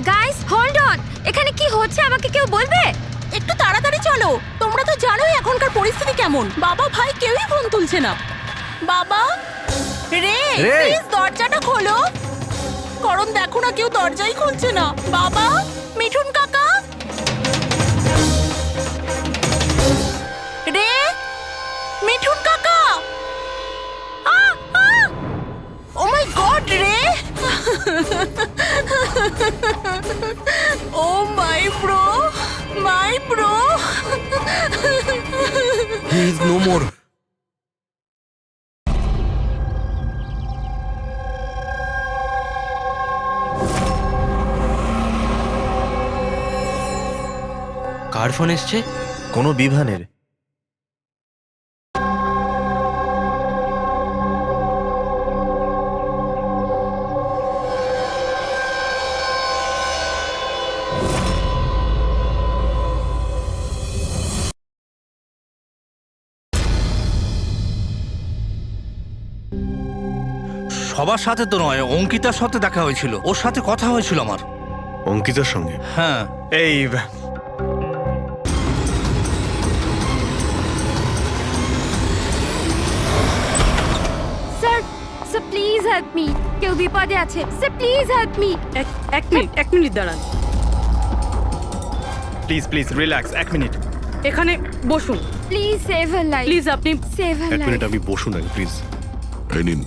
J: গাইস হোল্ড অন, এখানে কি হচ্ছে আমাকে কেউ বলবে?
R: একটু তাড়াতাড়ি চলো, তোমরা তো জানোই এখনকার পরিস্থিতি কেমন। বাবা ভাই কেউই ফোন তুলছে না। বাবা, রে প্লিজ দরজাটা খোলো। করণ দেখো না, কেউ দরজাই খুলছে না। বাবা, মিঠুন কাকা, রে মিঠুন কাকা। ও মাই গড রে, oh my bro, my bro.
L: He is no more.
Q: কার ফোন এসছে?
H: কোনো বিভানের।
E: সবার সাথে তো নয়, অঙ্কিতার সাথে দেখা হয়েছিল, ওর সাথে কথা হয়েছিল আমার।
F: অঙ্কিতার সঙ্গে?
E: হ্যাঁ।
O: এই
J: sir, sir please help me, কেউ বিপদে আছে, স্যার প্লিজ হেল্প মি।
C: এক মিনিট দাঁড়ান।
O: Please please relax, 1 minute.
C: এখানে বসুন।
J: Please save her life.
C: Please আপনি
J: সেভ হার
F: 1
J: লাইফ।
F: মিনিট, আপনি বসুন আগে প্লিজ।
G: এই নিন।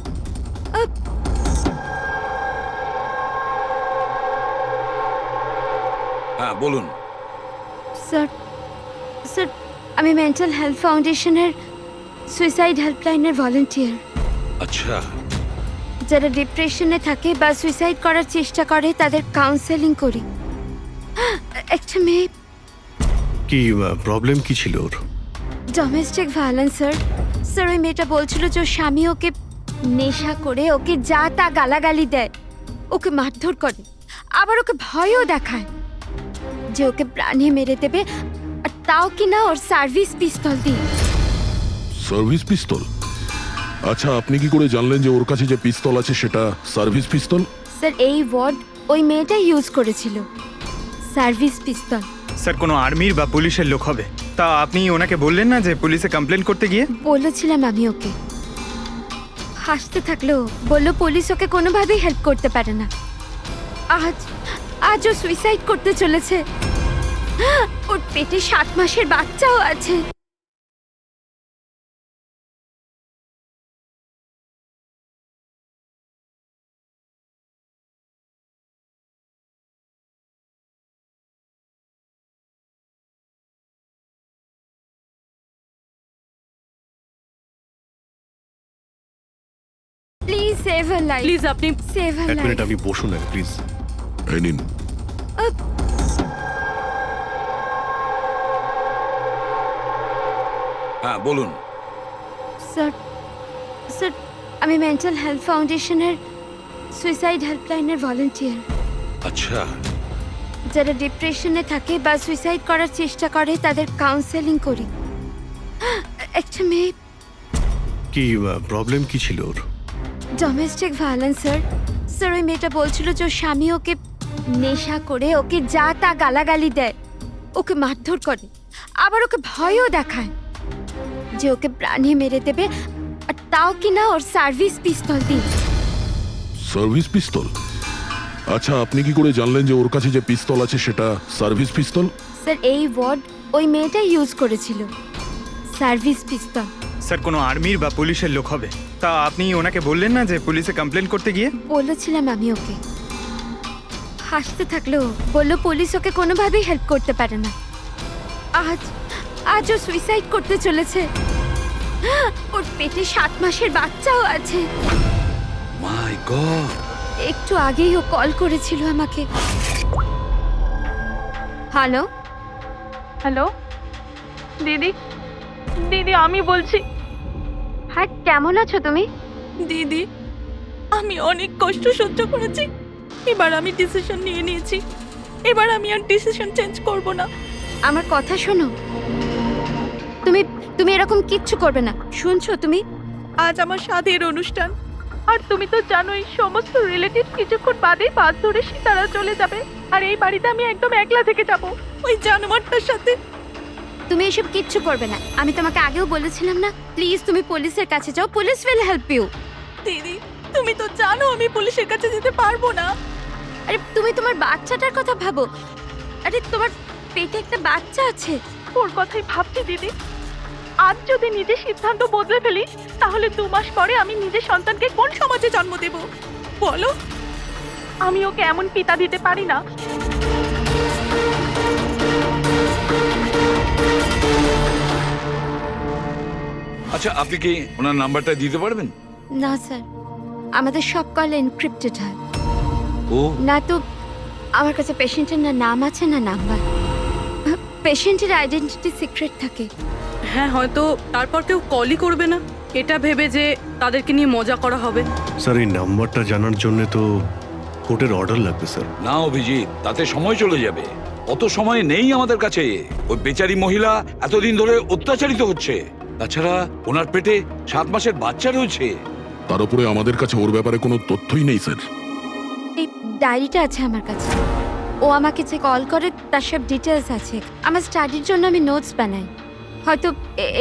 B: হ্যাঁ বলুন।
J: স্যার, স্যার আমি মেন্টাল হেলথ ফাউন্ডেশনের সুইসাইড হেল্পলাইনের ভলান্টিয়ার।
B: আচ্ছা,
J: যারা ডিপ্রেশনে থাকে বা সুইসাইড করার চেষ্টা করে তাদের কাউন্সেলিং করি। একটা মেয়ে,
F: কি প্রবলেম কি ছিল ওর?
J: Domestic violence sir. স্যার ওই মেয়েটা বলছিল যে ওর স্বামী ওকে নেশা করে ওকে যা তা গালাগালি দেয়, ওকে মারধর করে, আবার ওকে ভয়ও দেখায় যে ওকে প্রাণে মেরে দেবে, আর তাও কিনা ওর সার্ভিস পিস্তল দিয়ে।
G: সার্ভিস পিস্তল? আচ্ছা, আপনি কি করে জানলেন যে ওর কাছে যে পিস্তল আছে সেটা সার্ভিস পিস্তল?
J: স্যার এই ওয়ার্ড ওই মেয়েটাই ইউজ করেছিল, সার্ভিস পিস্তল।
O: স্যার কোনো আর্মির বা পুলিশের লোক হবে। তা আপনি ওনাকে বললেন না যে পুলিশে কমপ্লেন করতে গিয়ে?
J: বলেছিলাম আমি ওকে, হাসতে থাকলো, বললো পুলিশ ওকে কোনোভাবেই হেল্প করতে পারে না। আজ ও সুইসাইড করতে চলেছে, ওর পেটে 7 মাসের বাচ্চাও আছে। Please save her life.
C: Please আপনি
J: সেভ হার
F: 1
J: লাইফ।
F: মিনিট, আপনি বসুন আগে প্লিজ।
G: এই নিন।
B: হ্যাঁ বলুন।
J: স্যার, স্যার আমি মেন্টাল হেলথ ফাউন্ডেশনের সুইসাইড হেল্পলাইনের ভলান্টিয়ার।
B: আচ্ছা,
J: যারা ডিপ্রেশনে থাকে বা সুইসাইড করার চেষ্টা করে তাদের কাউন্সেলিং করি। একটা মেয়ে,
F: কি প্রবলেম কি ছিল ওর?
J: Domestic violence sir. স্যার ওই মেয়েটা বলছিল যে ওর স্বামী ওকে নেশা করে ওকে যা তা গালাগালি দেয়, ওকে মারধর করে, আবার ওকে ভয়ও দেখায় যে ওকে প্রাণে মেরে দেবে, আর তাও কিনা ওর সার্ভিস পিস্তল দিয়ে।
G: সার্ভিস পিস্তল? আচ্ছা, আপনি কি করে জানলেন যে ওর কাছে যে পিস্তল আছে সেটা সার্ভিস পিস্তল?
J: স্যার এই ওয়ার্ড ওই মেয়েটাই ইউজ করেছিল, সার্ভিস পিস্তল।
O: স্যার কোনো আর্মির বা পুলিশের লোক হবে। তা আপনি ওনাকে বললেন না যে পুলিশে কমপ্লেন করতে গিয়ে?
J: বলেছিলাম আমি ওকে, হাসতে থাকলো, বললো পুলিশ ওকে কোনোভাবেই হেল্প করতে পারে না। আজ ও সুইসাইড করতে চলেছে, ওর পেটে 7 মাসের বাচ্চাও আছে।
B: মাই গড!
J: একটু আগেই ও কল করেছিল আমাকে। হ্যালো
R: হ্যালো দিদি, দিদি আমি বলছি।
J: হ্যাঁ কেমন আছো তুমি?
R: দিদি আমি অনেক কষ্ট সহ্য করেছি, এবার আমি ডিসিশন নিয়ে নিয়েছি, এবার আমি আর ডিসিশন চেঞ্জ করব না।
J: আমার কথা শোনো, তুমি এরকম কিচ্ছু করবে না, শুনছো তুমি?
R: আজ আমার সাধের অনুষ্ঠান, আর তুমি তো জানোই সমস্ত রিলেটিভ কিছুক্ষণ বাদেই বাস ধরে সীতারা চলে যাবে, আর এই বাড়িতে আমি একদম একলা থেকে যাব ওই জানোয়ারটার সাথে।
J: তুমি এসব কিচ্ছু করবে না, আমি তোমাকে আগেও বলেছিলাম না? প্লিজ তুমি পুলিশের কাছে যাও, পুলিশ উইল হেল্প ইউ।
R: দিদি তুমি তো জানো আমি পুলিশের কাছে যেতে পারবো না।
J: আরে তুমি তোমার বাচ্চাটার কথা ভাবো, আরে তোমার পেটে একটা বাচ্চা আছে।
R: ওর কথাই ভাবছি দিদি, আজ যদি নিজে সিদ্ধান্ত বদলে ফেলি তাহলে 2 মাস পরে আমি নিজের সন্তানকে কোন সমাজে জন্ম দেব বলো? আমি ওকে এমন পিতা দিতে পারি না।
B: আচ্ছা, আপনি কি ওনার নাম্বারটা দিতে পারবেন?
J: না স্যার, আমাদের সব কল এনক্রিপ্টেড হয়।
B: ও
J: না তো আমার কাছে পেশেন্টের না নাম আছে না নাম্বার, পেশেন্টের আইডেন্টিটি সিক্রেট থাকে।
C: হ্যাঁ, হয়তো তারপর কেউ কলই করবে না, এটা ভেবে যে তাদেরকে নিয়ে মজা করা হবে।
F: স্যার এই নাম্বারটা জানার জন্য তো কোর্টের অর্ডার লাগবে স্যার।
B: না অভিজিৎ, তাতে সময় চলে যাবে, অত সময় নেই আমাদের কাছে। ওই বেচারি মহিলা এতদিন ধরে অত্যাচারিত হচ্ছে, তাছাড়া ওনার পেটে 7 মাসের বাচ্চা রয়েছে।
G: তার উপরে আমাদের কাছে ওর ব্যাপারে কোনো তথ্যই নেই স্যার।
J: এই ডায়েরিটা আছে আমার কাছে। ও আমাকে যে কল করে তার সব ডিটেলস আছে। আমার স্টাডির জন্য আমি নোটস বানাই। হয়তো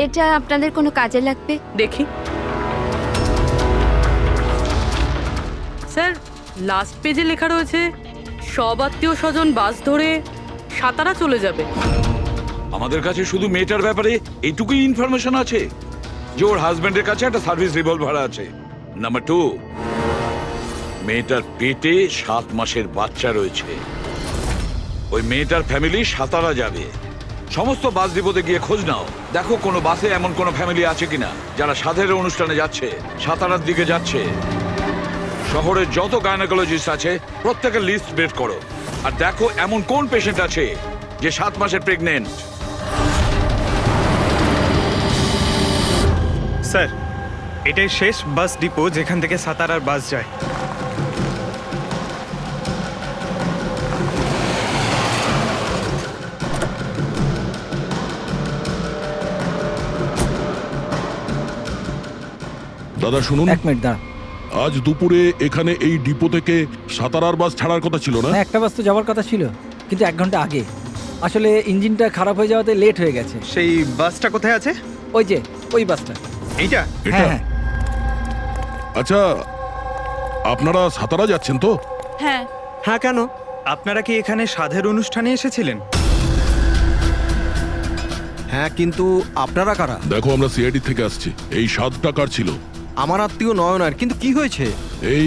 J: এটা আপনাদের কোনো কাজে লাগবে।
C: দেখি স্যার, লাস্ট পেজে লেখা রয়েছে সব আত্মীয় স্বজন বাস ধরে সাতারা চলে যাবে।
B: আমাদের কাছে শুধু মেয়েটার ব্যাপারে এইটুকুই ইনফরমেশন আছে যে ওর হাজবেন্ডের কাছে একটা সার্ভিস রিভলভার আছে। নাম্বার 2, মেয়েটার পেটে 7 মাসের বাচ্চা রয়েছে। ওই মেয়েটার ফ্যামিলি সাতারা যাবে। সমস্ত বাস ডিপোতে গিয়ে খোঁজ নাও, দেখো কোনো বাসে এমন কোনো ফ্যামিলি আছে কিনা যারা সাধের অনুষ্ঠানে যাচ্ছে, সাতারার দিকে যাচ্ছে। শহরের যত গাইনোকোলজিস্ট আছে প্রত্যেকের লিস্ট বের করো, আর দেখো এমন কোন পেশেন্ট আছে যে 7 মাসের প্রেগনেন্ট।
O: স্যার, এটাই শেষ বাস ডিপো যেখান থেকে সাতারার বাস যায়।
G: দাদা শুনুন,
A: 1 মিনিট দাঁড়া।
G: আজ দুপুরে এখানে এই ডিপো থেকে সাতারার বাস ছাড়ার কথা ছিল না?
A: একটা বাস তো যাওয়ার কথা ছিল, কিন্তু 1 ঘন্টা আগে। আসলে ইঞ্জিনটা খারাপ হয়ে যাওয়াতে লেট হয়ে গেছে।
O: সেই বাসটা কোথায় আছে?
A: ওই যে ওই বাসটা।
O: এইটা?
G: এটা? আচ্ছা, আপনারা সাতারা যাচ্ছেন তো?
R: হ্যাঁ।
O: হ্যাঁ, কেন? আপনারা কি এখানে সাধের অনুষ্ঠানে এসেছিলেন?
L: হ্যাঁ, কিন্তু আপনারা কারা?
G: দেখো, আমরা সিআইডি থেকে আসছি। এই 7 টাকার ছিল।
L: আমার আত্মীয় নয়নার, কিন্তু কি হয়েছে?
G: এই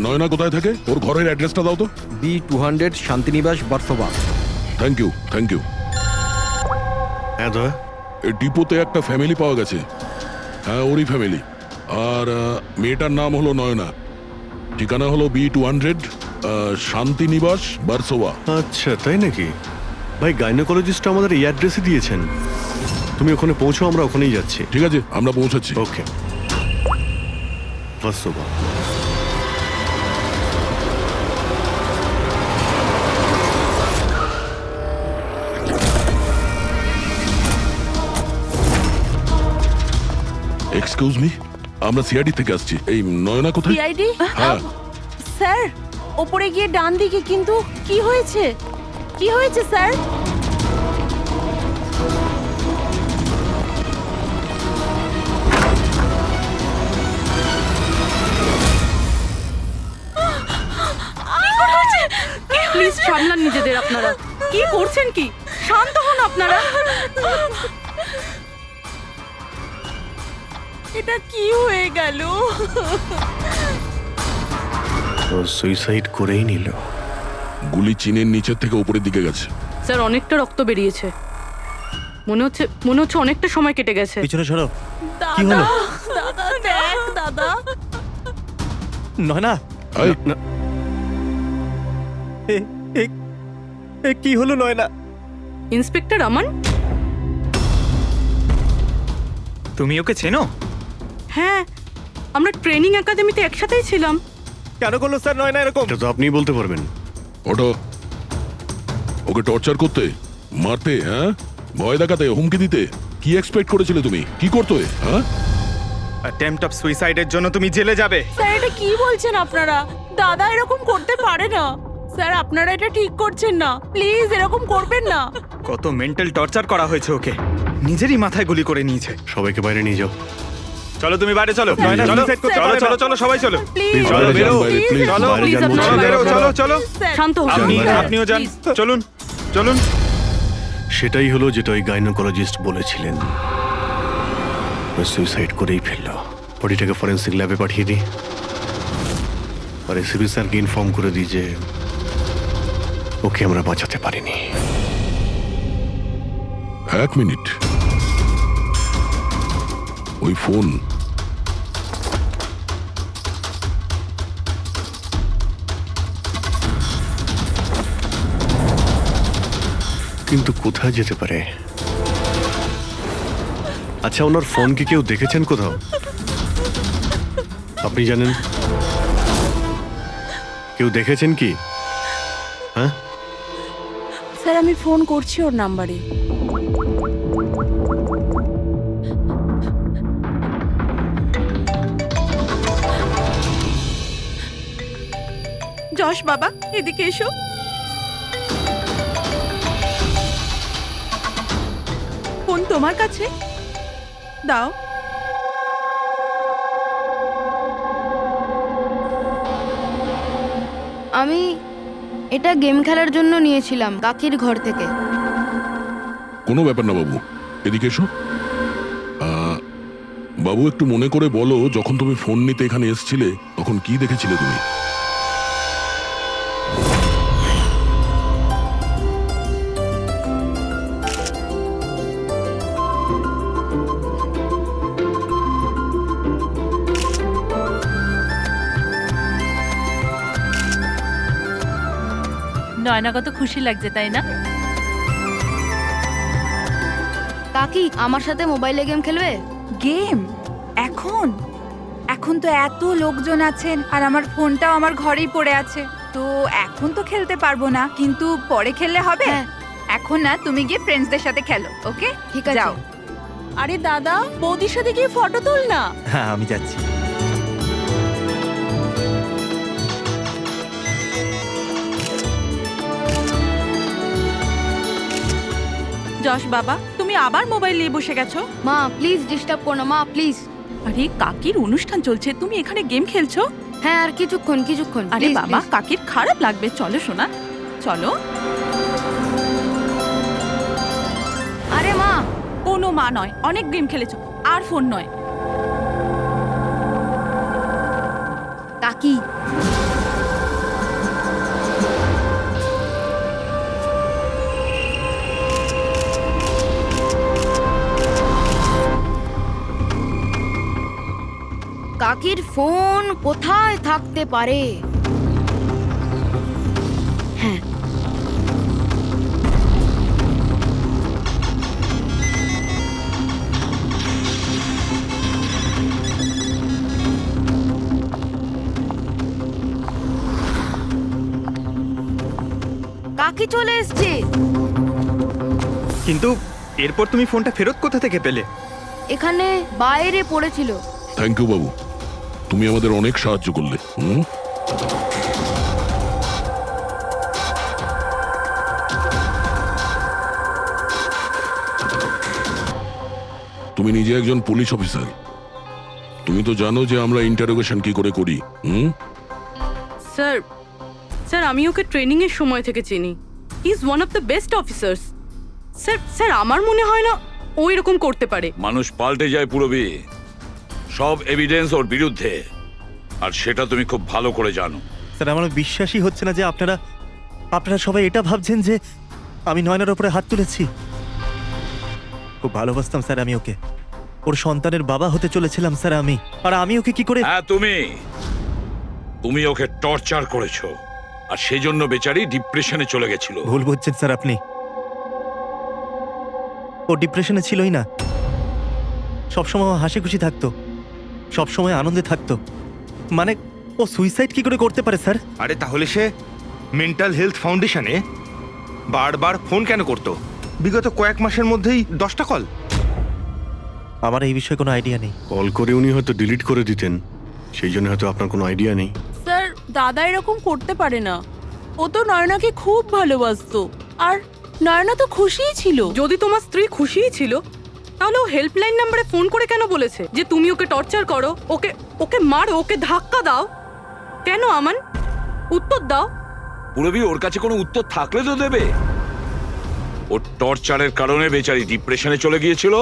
G: নয়না কোথায় থাকে? ওর ঘরের অ্যাড্রেসটা দাও তো।
L: B200 Shantiniwas, Versova.
G: Thank you, thank you.
F: হ্যাঁ দয়া,
G: এই ডিপোতে একটা ফ্যামিলি পাওয়া গেছে। হ্যাঁ, ওরই ফ্যামিলি। আর মেয়েটার নাম হলো নয়না, ঠিকানা হলো B200 শান্তিনিবাস, বার্সোবা।
F: আচ্ছা তাই নাকি? ভাই, গাইনোকোলজিস্ট আমাদের এই অ্যাড্রেসে দিয়েছেন। তুমি ওখানে পৌঁছো, আমরা ওখানেই যাচ্ছি।
G: ঠিক আছে, আমরা পৌঁছাচ্ছি।
F: ওকে। বার্সোবা।
G: এক্সকিউজ মি, আমরা সিআইডি থেকে আসছি। এই নয়না কোথায়?
R: সিআইডি?
G: হ্যাঁ।
R: স্যার, ওপরে গিয়ে ডান দিকে। কিন্তু কি হয়েছে? কি হয়েছে স্যার?
C: প্লিজ সামলান নিজেদের আপনারা। কি করছেন কি? শান্ত হন আপনারা।
R: এটা কি হয়ে গেল?
F: ও সুইসাইড করেই নিল।
G: গুলি চিনের নিচের থেকে উপরের দিকে গেছে।
C: স্যার, অনেকটা রক্ত বেরিয়েছে। মনে হচ্ছে অনেকটা সময় কেটে গেছে।
H: পিছনে সরো।
R: দাদা, দাদা দেখ দাদা।
H: নয়না,
O: কি হলো নয়না?
C: ইন্সপেক্টর আমান?
O: তুমি ওকে চেনো?
C: হ্যাঁ, আমরা ট্রেনিং একাডেমিতে একসাথেই ছিলাম।
O: কেন করলো স্যার নয়না এরকম?
F: এটা তো আপনিই বলতে পারবেন।
G: ওটা ওকে টর্চার করতে, মারতে, হ্যাঁ, ভয় দেখাতে, হুমকি দিতে কি এক্সপেক্ট করেছিলে তুমি? কি করতে? হ্যাঁ,
O: অ্যাটেম্পট অফ সুইসাইডের জন্য তুমি জেলে যাবে।
R: স্যার, এটা কি বলছেন আপনারা? দাদা এরকম করতে পারে না। স্যার, আপনারা এটা ঠিক করছেন না। প্লিজ এরকম করবেন না।
O: কত মেন্টাল টর্চার করা হয়েছে ওকে। নিজেরই মাথায় গুলি করে নিয়েছে।
F: সবাইকে বাইরে নিয়ে যাও।
O: চলো তুমি বাইরে চলো।
R: নয়না,
O: চলো
R: suicide করতে
O: চলো
R: পারে
O: চলো
R: না।
O: চলো সবাই চলো।
R: প্লিজ
O: চলো বেরো।
R: প্লিজ,
O: চলো
R: প্লিজ,
O: চলো
R: আপনারা
O: বেরো। চলো চলো
C: শান্ত হন।
O: আপনিও যান। চলুন চলুন।
F: সেটাই হলো যেটা ওই গাইনোকোলজিস্ট বলেছিলেন। ও সুইসাইড করেই ফেললো। বডিটাকে ফরেন্সিক ল্যাবে পাঠিয়ে দিই, আর এসিবি স্যারকে ইনফর্ম করে দিই যে ওকে আমরা বাঁচাতে পারিনি।
G: 1 মিনিট, ওই ফোন।
F: কিন্তু কোথায় যেতে পারে? আচ্ছা, ওনার ফোন কি কেউ দেখেছেন কোথাও? আপনি জানেন? কেউ দেখেছেন কি? হ্যাঁ
R: স্যার, আমি ফোন করছি ওর নাম্বারে। যশ বাবা, এদিকে এসো। ফোন তোমার কাছে দাও।
S: আমি এটা গেম খেলার জন্য নিয়েছিলাম কাকির ঘর থেকে।
G: কোনো ব্যাপার না বাবু, এদিকে এসো। বাবু, একটু মনে করে বলো, যখন তুমি ফোন নিতে এখানে এসেছিলে তখন কি দেখেছিলে তুমি?
I: নয়না কত খুশি লাগছে, তাই না?
S: কাকি আমার সাথে মোবাইলে গেম খেলবে?
T: গেম? এখন এখন তো এত লোকজন আছেন আর আমার ফোনটাও আমার ঘরেই পড়ে আছে, তো এখন তো খেলতে পারবো না, কিন্তু পরে খেললে হবে। এখন না, তুমি গিয়ে ফ্রেন্ডসদের সাথে খেলো, ওকে?
S: ঠিক আছে।
T: যাও।
R: আরে দাদা, বৌদির সাথে গিয়ে ফটো তুল না।
H: হ্যাঁ, আমি যাচ্ছি।
R: যশ বাবা, তুমি আবার মোবাইল নিয়ে বসে গেছো?
S: মা প্লিজ ডিস্টার্ব করো না, মা প্লিজ।
R: আরে কাকির অনুষ্ঠান চলছে, তুমি এখানে গেম খেলছো?
S: হ্যাঁ, আর কিছুক্ষণ।
R: আরে বাবা, কাকির খারাপ লাগবে, চলো সোনা, চলো।
S: আরে মা।
R: কোনো মা নয়, অনেক গেম খেলেছো, আর ফোন নয়।
S: কাকি কাকির ফোন কোথায় থাকতে পারে? হ্যাঁ, কাকি চলে এসছে।
O: কিন্তু এরপর তুমি ফোনটা ফেরত কোথা থেকে পেলে?
S: এখানে বাইরে পড়েছিল।
G: থ্যাংক ইউ বাবু, তুমি আমাদের অনেক সাহায্য করলে। তুমি নিজে একজন পুলিশ অফিসার, তুমি তো জানো যে আমরা ইন্টারোগেশন কি করে করি।
C: স্যার, আমি ওকে ট্রেনিং এর সময় থেকে চিনি। He is one of the best officers. Sir, আমার মনে হয় না ও এরকম করতে পারে।
B: মানুষ পাল্টে যায় পুরবি, সব এভিডেন্স ওর বিরুদ্ধে, আর সেটা তুমি খুব ভালো করে জানো।
H: স্যার, আমার বিশ্বাসই হচ্ছে না যে আপনারা সবাই এটা ভাবছেন যে আমি নয়নার উপরে হাত তুলেছি। খুব ভালোবাসতাম স্যার আমি ওকে, ওর সন্তানের বাবা হতে চলেছিলাম স্যার আমি, আর আমি ওকে কি করে।
B: হ্যাঁ, তুমি ওকে টর্চার করেছো, আর সেই জন্য বেচারি ডিপ্রেশনে চলে গেছিল।
H: ভুল বুঝছেন স্যার আপনি, ও ডিপ্রেশনে ছিলই না, সবসময় হাসি খুশি থাকতো, সবসময় আনন্দে থাকতো। মানে ও সুইসাইড কি করে করতে পারে স্যার?
D: আরে তাহলে সে মেন্টাল হেলথ ফাউন্ডেশনে বারবার ফোন কেন করতো? বিগত কয়েক মাসের মধ্যেই 10টা কল।
H: আমার এই বিষয়ে কোনো আইডিয়া নেই।
F: কল করে উনি হয়তো ডিলিট করে দিতেন, সেই জন্য হয়তো আপনার কোনো আইডিয়া নেই।
R: স্যার, দাদা এরকম করতে পারে না, ও তো নয়নাকে খুব ভালোবাসতো, আর নয়না তো খুশিই ছিল।
C: যদি তোমার স্ত্রী খুশিই ছিল, তাহলে ও হেল্পলাইন নম্বরে ফোন করে কেন বলেছে যে তুমি ওকে টর্চার করো, ওকে মারো, ওকে ধাক্কা দাও? কেন আমান? উত্তর দাও।
B: পুরবি, ওর কাছে কোনো উত্তর থাকলে তো দেবে। ওর টর্চারের কারণে বেচারি ডিপ্রেশনে চলে গিয়েছিল,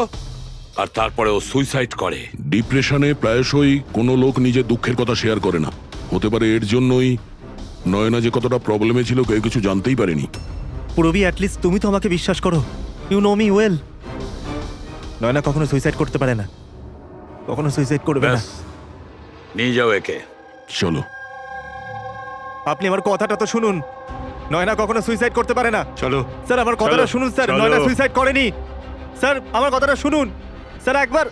B: আর তারপরে ও সুইসাইড করে।
G: ডিপ্রেশনে প্রায়শই কোনো লোক নিজের দুঃখের কথা শেয়ার করে না। হতে পারে এর জন্যই নয়না যে কতটা প্রবলেমে ছিল কেউ কিছু জানতেই পারেনি।
H: পুরবি, অ্যাটলিস্ট তুমি তো আমাকে বিশ্বাস করো, you know me well. Naina কখনো সুইসাইড করতে পারে না, কখনো সুইসাইড করবে না।
B: নিয়ে যাও একে।
G: চলো।
H: আপনি আমার কথাটা তো শুনুন, নয়না কখনো সুইসাইড করতে পারে না।
D: চলো
H: স্যার, আমার কথাটা শুনুন স্যার, নয়না সুইসাইড করেনি স্যার, আমার কথাটা শুনুন স্যার একবার।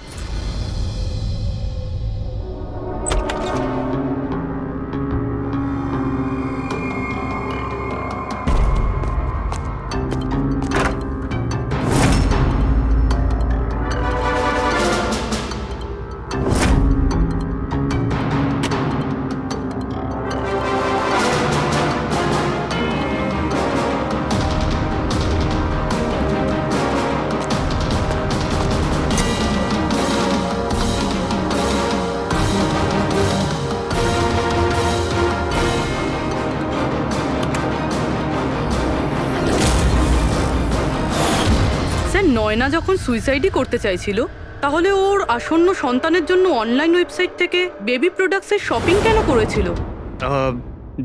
C: নয়না যখন সুইসাইডই করতে চাইছিল, তাহলে ওর আসন্ন সন্তানের জন্য অনলাইন ওয়েবসাইট থেকে বেবি প্রোডাক্টসের শপিং কেন করেছিল?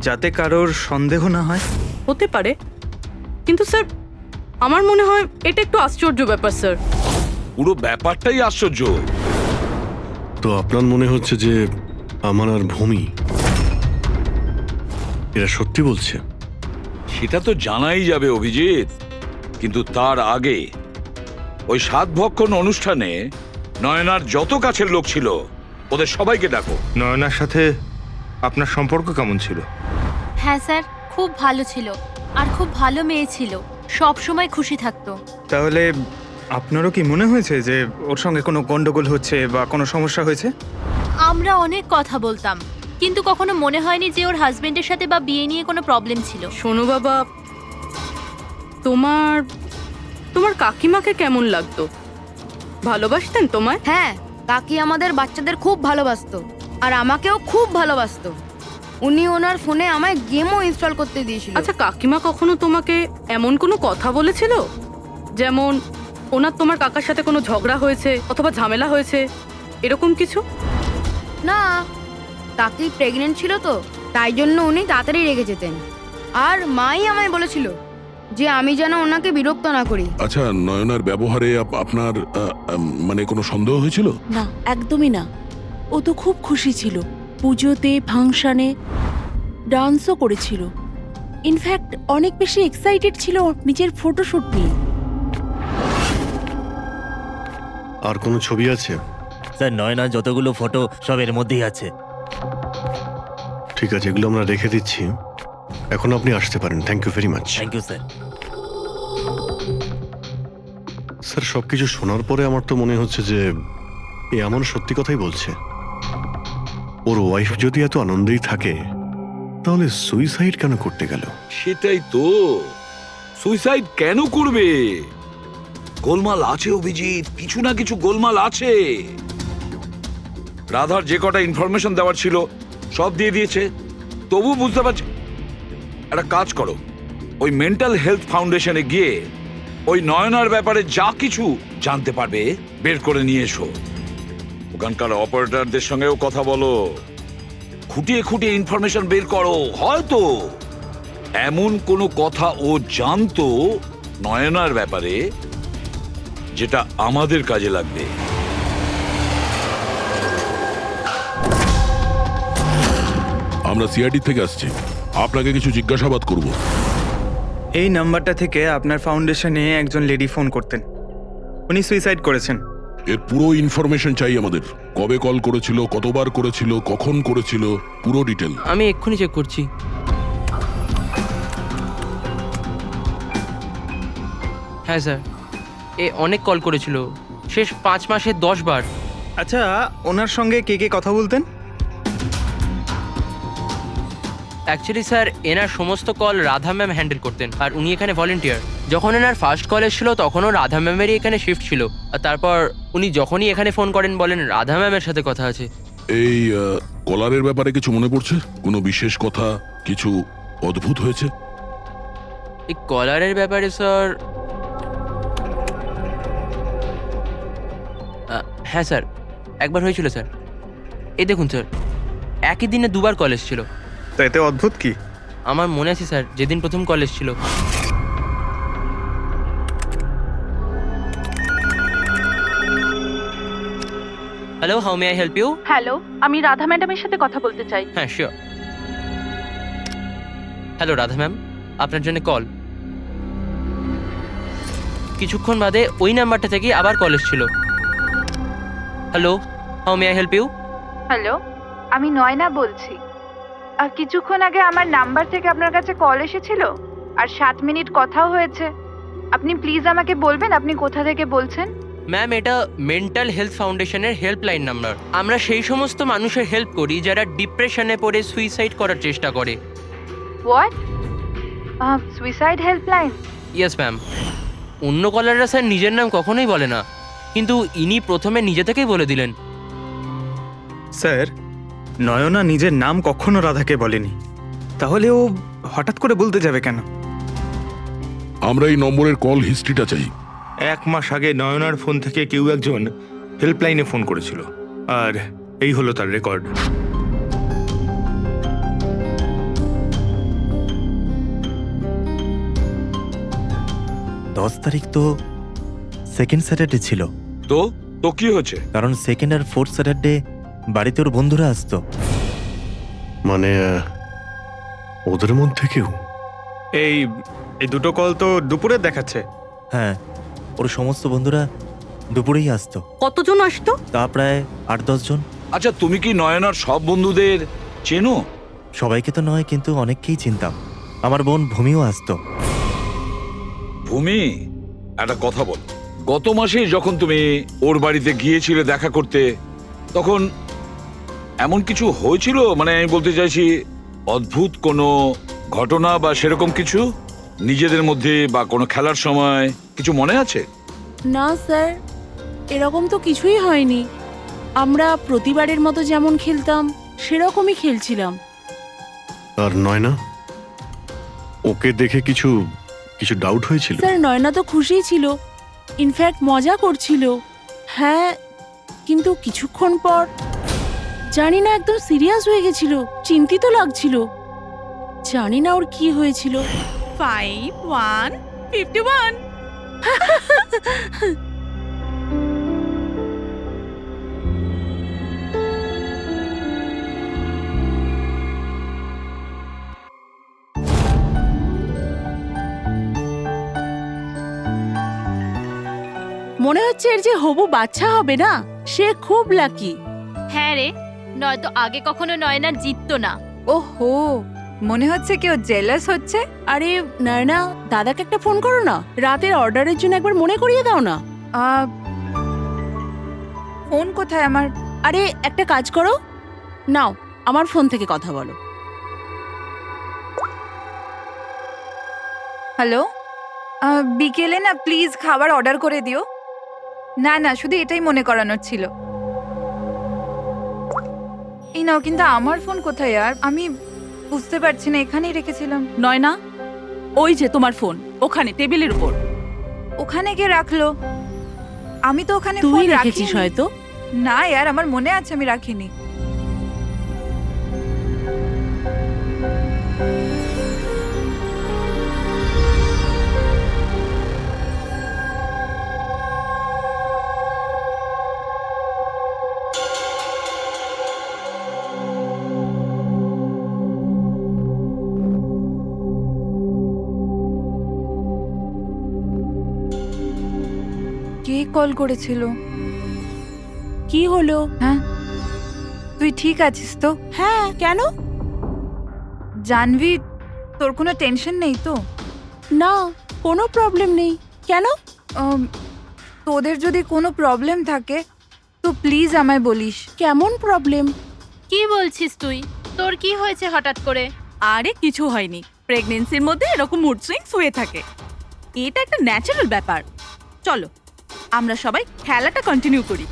O: যাতে কারোর সন্দেহ না হয়।
C: হতে পারে, কিন্তু স্যার আমার মনে হয় এটা একটু আশ্চর্য ব্যাপার স্যার।
B: পুরো ব্যাপারটাই আশ্চর্য।
F: তো আপনার মনে হচ্ছে যে আমার আর ভূমি এরা সত্যি বলছে?
B: সেটা তো জানাই যাবে অভিজিৎ, কিন্তু তার আগে ওই সাতভক্ষণ অনুষ্ঠানে নয়নার যত কাছের লোক ছিল ওদের সবাইকে ডাকো।
D: নয়নার সাথে আপনার সম্পর্ক কেমন ছিল?
I: হ্যাঁ স্যার, খুব ভালো ছিল আর খুব ভালো মেয়ে ছিল, সব সময় খুশি থাকতো।
O: তাহলে আপনারও কি মনে হয়েছে যে ওর সঙ্গে কোনো গন্ডগোল হচ্ছে বা কোনো সমস্যা হয়েছে?
I: আমরা অনেক কথা বলতাম, কিন্তু কখনো মনে হয়নি যে ওর হাজবেন্ডের সাথে বা বিয়ে নিয়ে কোনো প্রবলেম ছিল।
C: শোনো বাবা, তোমার তোমার কাকিমাকে কেমন লাগতো? ভালোবাসতেন তোমায়?
S: হ্যাঁ, কাকি আমাদের বাচ্চাদের খুব ভালোবাসতো আর আমাকেও খুব ভালোবাসতো। উনি ওনার ফোনে আমায় গেমও ইনস্টল করতে দিয়েছিল।
C: আচ্ছা, কাকিমা কখনো তোমাকে এমন কোনো কথা বলেছিল, যেমন ওনার তোমার কাকার সাথে কোনো ঝগড়া হয়েছে অথবা ঝামেলা হয়েছে, এরকম কিছু?
S: না, কাকি প্রেগনেন্ট ছিল তো, তাই জন্য উনি তাড়াতাড়ি রেগে যেতেন। আর মাই আমায় বলেছিল যে আমি যেন ওনাকে বিরক্ত না করি।
G: আচ্ছা, নয়নার ব্যবহারে আপনার মানে কোনো সন্দেহ হয়েছিল?
R: না, একদমই না। ও তো খুব খুশি ছিল, পুজোতে ফাংশনে ডান্সও করেছিল। ইনফ্যাক্ট অনেক বেশি এক্সাইটেড ছিল নিজের ফটোশুট নিয়ে।
F: আর কোনো ছবি আছে?
H: স্যার, নয়না যতগুলো ফটো সব এর মধ্যেই আছে।
F: ঠিক আছে, এগুলো আমরা রেখে দিচ্ছি। এখন আপনি আসতে পারেন। Thank you very much.
H: Thank you sir.
F: Sir, সবকিছু শোনার পরে আমার তো মনে হচ্ছে যে এ এমন সত্যি কথাই বলছে। ওর ওয়াইফ যদি এত আনন্দেই থাকে তাহলে সুইসাইড কেন করতে গেল?
B: সেটাই তো, সুইসাইড কেন করবে? গোলমাল আছে অভিজিৎ, কিছু না কিছু গোলমাল আছে। রাধার যে কটা ইনফরমেশন দেওয়ার ছিল সব দিয়ে দিয়েছে, তবু বুঝতে পারছি। একটা কাজ করো, ওই মেন্টাল হেলথ ফাউন্ডেশনে গিয়ে ওই নয়নার ব্যাপারে যা কিছু জানতে পারবে বের করে নিয়ে এসো। ওখানকার অপারেটরদের সঙ্গেও কথা বলো, খুঁটিয়ে খুঁটিয়ে ইনফরমেশন বের করো। হয়তো এমন কোনো কথা ও জানতো নয়নার ব্যাপারে যেটা আমাদের কাজে লাগবে।
G: আমরা সিআইডি থেকে আসছি, আপনাকে কিছু জিজ্ঞাসাবাদ করব।
O: এই নাম্বারটা থেকে আপনার ফাউন্ডেশনে একজন লেডি ফোন করতেন, উনি সুইসাইড করেছেন।
G: এর পুরো ইনফরমেশন চাই আমাদের। কবে কল করেছিল, কতবার করেছিল, কখন করেছিল, পুরো ডিটেল।
Q: আমি এক্ষুনি চেক করছি। হ্যাঁ স্যার, এ অনেক কল করেছিল, শেষ 5 মাসে 10 বার।
O: আচ্ছা, ওনার সঙ্গে কে কে কথা বলতেন?
Q: অ্যাকচুয়ালি স্যার, এনার সমস্ত কল রাধা ম্যাম হ্যান্ডেল করতেন, আর উনি এখানে ভলেন্টিয়ার। যখন এনার ফার্স্ট কল এসেছিল তখনও রাধা ম্যামেরই এখানে শিফট ছিল, আর তারপর উনি যখনই এখানে ফোন করেন বলেন রাধা ম্যামের সাথে কথা আছে।
G: এই কলারের ব্যাপারে কিছু মনে পড়ছে? কোনো বিশেষ কথা, কিছু অদ্ভুত হয়েছে?
Q: এই কলারের ব্যাপারে স্যার, হ্যাঁ স্যার, একবার হয়েছিল স্যার। এই দেখুন স্যার, একই দিনে 2বার কল এসেছিল।
O: তো এতে অদ্ভুত কি?
Q: আমার মনে আছে স্যার, যেদিন প্রথম কল এসেছিল। Hello, how may I help you?
R: Hello, আমি রাধা ম্যাডামের সাথে কথা বলতে চাই।
Q: হ্যাঁ, শিওর। হ্যালো রাধা ম্যাম, আপনার জন্য কল। কিছুক্ষণ বাদে ওই নাম্বারটা থেকে আবার কল এসেছিল। Hello, how may I help you?
T: Hello, আমি নয়না বলছি। আর কিছুক্ষণ আগে আমার নাম্বার থেকে আপনার কাছে কল এসেছিল আর 7 মিনিট কথাও হয়েছে। আপনি প্লিজ আমাকে বলবেন আপনি কোথা থেকে বলছেন?
Q: ম্যাম, এটা মেন্টাল হেলথ ফাউন্ডেশনের হেল্পলাইন নাম্বার। আমরা সেই সমস্ত মানুষের হেল্প করি যারা ডিপ্রেশনে পড়ে সুইসাইড করার চেষ্টা করে।
T: What? Suicide helpline?
Q: Yes ma'am. অন্য কলাররা স্যার নিজের নাম কখনোই বলে না, কিন্তু ইনি প্রথমে নিজে থেকেই বলে দিলেন।
O: স্যার, নয়না নিজের নাম কখনো রাধাকে বলেনি, তাহলে ও হঠাৎ করে বলতে যাবে কেন?
G: আমরা এই নম্বরের কল হিস্ট্রিটা চাই।
D: 1 মাস আগে নয়নার ফোন থেকে কেউ একজন হেল্পলাইনে ফোন করেছিল, আর এই হলো তার রেকর্ড।
H: তারিখ তো সেকেন্ড স্যাটারডে ছিল।
B: তো তো কি হয়েছে?
H: কারণ সেকেন্ড আর ফোর্থ স্যাটারডে বাড়িতে ওর বন্ধুরা আসতো।
F: মানে ওদের মধ্যে কেউ?
O: এই দুটো কল তো দুপুরে দেখাচ্ছে।
H: হ্যাঁ, ওর সমস্ত বন্ধুরা দুপুরেই আসতো।
C: কতজন আসতো?
H: তা প্রায় 8-10 জন।
B: আচ্ছা, তুমি কি নয়নার সব বন্ধুদের চেনো?
H: সবাইকে তো নয়, কিন্তু অনেককেই চিনতাম। আমার বোন ভূমিও আসতো।
B: ভূমি, একটা কথা বল। গত মাসে যখন তুমি ওর বাড়িতে গিয়েছিলে দেখা করতে, তখন এমন কিছু হয়েছিল? মানে আমি বলতে চাইছি, অদ্ভুত কোনো ঘটনা বা সেরকম কিছু নিজেদের মধ্যে, বা কোনো খেলার সময় কিছু মনে আছে?
R: না স্যার, এরকম তো কিছুই হয়নি। আমরা প্রতিবারের মতো যেমন খেলতাম সেরকমই খেলছিলাম।
F: আর নয়না, ওকে দেখে কিছু ডাউট হয়েছিল?
R: স্যার, নয়না তো খুশিই ছিল, ইনফ্যাক্ট মজা করছিল। হ্যাঁ, কিন্তু কিছুক্ষণ পর জানি না একদম সিরিয়াস হয়ে গেছিল, চিন্তিত লাগছিল। জানি না ওর কি হয়েছিল। 5151 মনে হচ্ছে এর যে হবু বাচ্চা হবে না, সে খুব লাকি।
I: হ্যাঁ রে, নয়তো আগে কখনো নয়না জিততো না।
T: ওহো, মনে হচ্ছে কেউ জেলাস হচ্ছে।
R: আরে নয়না, দাদাকে একটা ফোন করো না, রাতের অর্ডারের জন্য একবার মনে করিয়ে দাও না।
T: ফোন কোথায় আমার?
R: আরে একটা কাজ করো, নাও আমার ফোন থেকে কথা বলো।
T: হ্যালো, বিকেলে না প্লিজ খাবার অর্ডার করে দিও। না না, শুধু এটাই মনে করানোর ছিল। এই নাও, কিন্তু আমার ফোন কোথায়? আর আমি বুঝতে পারছি না, এখানেই রেখেছিলাম।
R: নয়না, ওই যে তোমার ফোন, ওখানে টেবিলের উপর।
T: ওখানে কে রাখলো? আমি তো ওখানে
R: তুই
T: ফোন
R: রেখেছিস
T: রাখিনি।
R: হয়তো।
T: না यार, আমার মনে আছে আমি রাখিনি। কে কল করেছিল?
R: কি হলো?
T: হ্যাঁ, তুই ঠিক আছিস তো?
R: হ্যাঁ, কেন?
T: জানবি, তোর কোনো টেনশন নেই তো?
R: না, কোনো প্রবলেম নেই। কেন?
T: তোদের যদি কোনো প্রবলেম থাকে তো প্লিজ আমায় বলিস।
R: কেমন প্রবলেম?
I: কি বলছিস তুই? তোর কি হয়েছে হঠাৎ করে?
R: আরে কিছু হয়নি, প্রেগন্যান্সির মধ্যে এরকম মুড সুইংস হয়ে থাকে, এটা একটা ন্যাচারাল ব্যাপার। চলো আমরা সবাই খেলাটা কন্টিনিউ করি।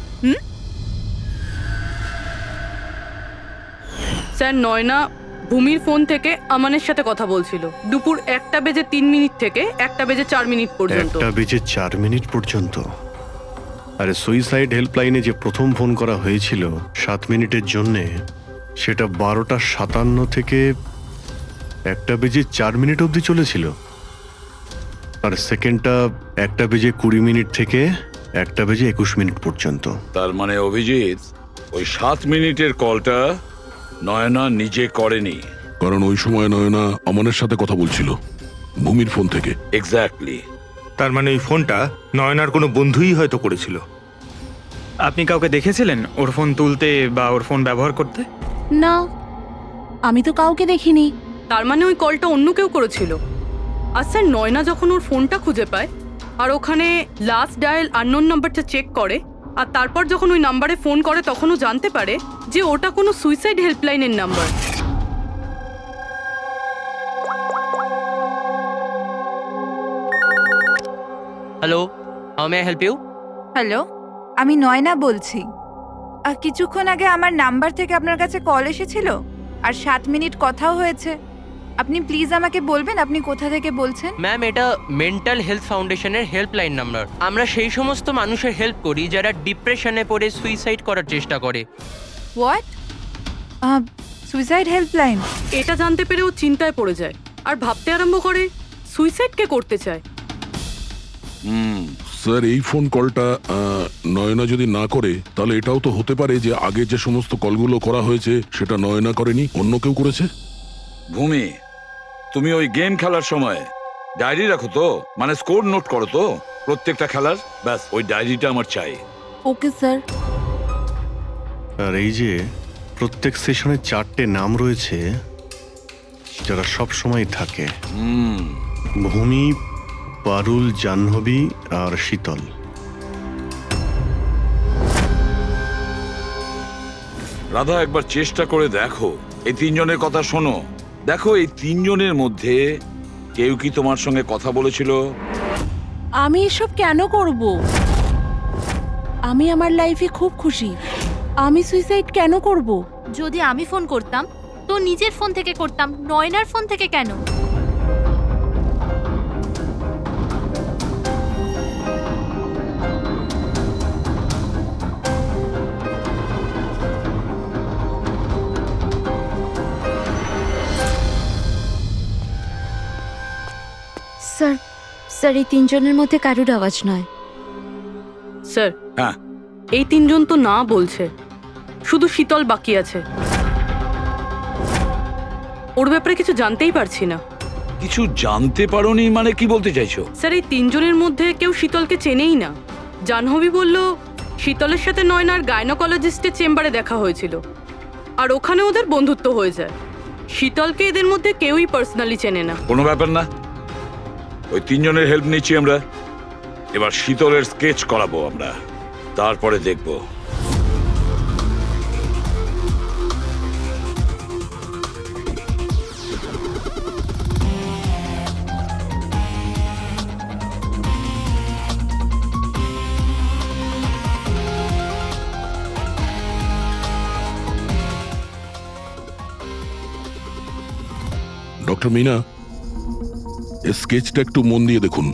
C: স্যার, নয়না ভূমির ফোন থেকে আমানের সাথে কথা বলছিল দুপুর 1:03 থেকে 1:04 পর্যন্ত।
F: 1:04 পর্যন্ত? আরে সুইসাইড হেল্পলাইনে যে প্রথম ফোন করা হয়েছিল 7 মিনিটের জন্যে, সেটা 12:57 থেকে 1:04 অবধি চলেছিল। আর সেকেন্ডটা 1:20 থেকে 1:21 পর্যন্ত।
B: তার মানে অভিজিৎ, ওই 7 মিনিটের কলটা নয়না নিজে করেনি।
G: কারণ ওই সময় নয়না আমানের সাথে কথা বলছিল ভূমির ফোন থেকে।
B: এক্স্যাক্টলি।
D: তার মানে ওই ফোনটা নয়নার কোনো বন্ধুই হয়তো করেছিল।
O: আপনি কাউকে দেখেছিলেন ওর ফোন তুলতে বা ওর ফোন ব্যবহার করতে?
R: না, আমি তো কাউকে দেখিনি।
C: তার মানে ওই কলটা অন্য কেউ করেছিল। আর স্যার, নয়না যখন ওর ফোনটা খুঁজে পায় আর ওখানে লাস্ট ডায়াল আননোন নাম্বারটা চেক করে, আর তারপর যখন ওই নাম্বারে ফোন করে, তখন ও জানতে পারে যে ওটা কোনো সুইসাইড হেল্পলাইনের number.
Q: Hello, how may I help you?
T: Hello, আমি নয়না বলছি। আর কিছুক্ষণ আগে আমার নাম্বার থেকে আপনার কাছে কল এসেছিল, আর 7 মিনিট কথাও হয়েছে। আপনি প্লিজ আমাকে বলবেন আপনি কোথা থেকে বলছেন?
Q: ম্যাম, এটা মেন্টাল হেলথ ফাউন্ডেশনের হেল্পলাইন নাম্বার। আমরা সেই সমস্ত মানুষের হেল্প করি যারা ডিপ্রেশনে পড়ে সুইসাইড করার চেষ্টা করে।
T: হোয়াট? Suicide helpline?
C: এটা জানতে পেরে ও চিন্তায় পড়ে যায় আর ভাবতে আরম্ভ করে সুইসাইড কে করতে চায়।
G: স্যার, এই ফোন কলটা নয়না যদি না করে তাহলে এটাও তো হতে পারে যে আগে যে সমস্ত কলগুলো করা হয়েছে সেটা নয়না করেনি, অন্য কেউ করেছে।
B: ভূমি, তুমি ওই গেম খেলার সময় ডায়েরি রাখো তো, মানে স্কোর নোট করো তো প্রত্যেকটা খেলার? ব্যাস ওই ডায়েরিটা আমার চাই।
T: Okay sir.
F: আর এই যে প্রত্যেক সেশনে 4টে নাম রয়েছে যারা সব সময় থাকে, ভূমি, পারুল, জাহ্নবী আর শীতল।
B: রাধা, একবার চেষ্টা করে দেখো, এই 3 জনের কথা শোনো। দেখো এই 3 জনের মধ্যে কেউ কি তোমার সঙ্গে কথা বলেছিল?
R: আমি এসব কেন করব? আমি আমার লাইফে খুব খুশি। আমি সুইসাইড কেন করব?
I: যদি আমি ফোন করতাম তো নিজের ফোন থেকে করতাম, নয়নার ফোন থেকে কেন?
J: স্যার, স্যার এই 3 জনের মধ্যে কারুর আওয়াজ নয়।
C: স্যার,
B: হ্যাঁ,
C: এই 3 জন তো না বলছে, শুধু শীতল বাকি আছে। ওর ব্যাপারে কিছু জানতেই পারছি না।
B: কিছু জানতে পারোনি মানে কি বলতে চাইছো?
C: স্যার, এই 3 জনের মধ্যে কেউ শীতলকে চেনেই না। জাহ্নবী বলল শীতলের সাথে নয়নার গাইনোকোলজিস্টের চেম্বারে দেখা হয়েছিল আর ওখানে ওদের বন্ধুত্ব হয়ে যায়। শীতলকে এদের মধ্যে কেউই পার্সোনালি চেনে না।
B: কোনো ব্যাপার না, ওই 3 জনের হেল্প নিচ্ছি আমরা। এবার শীতলের স্কেচ করাবো আমরা, তারপরে দেখবো।
G: ডক্টর মিনা, এই স্কেচটা একটু মন দিয়ে দেখুন।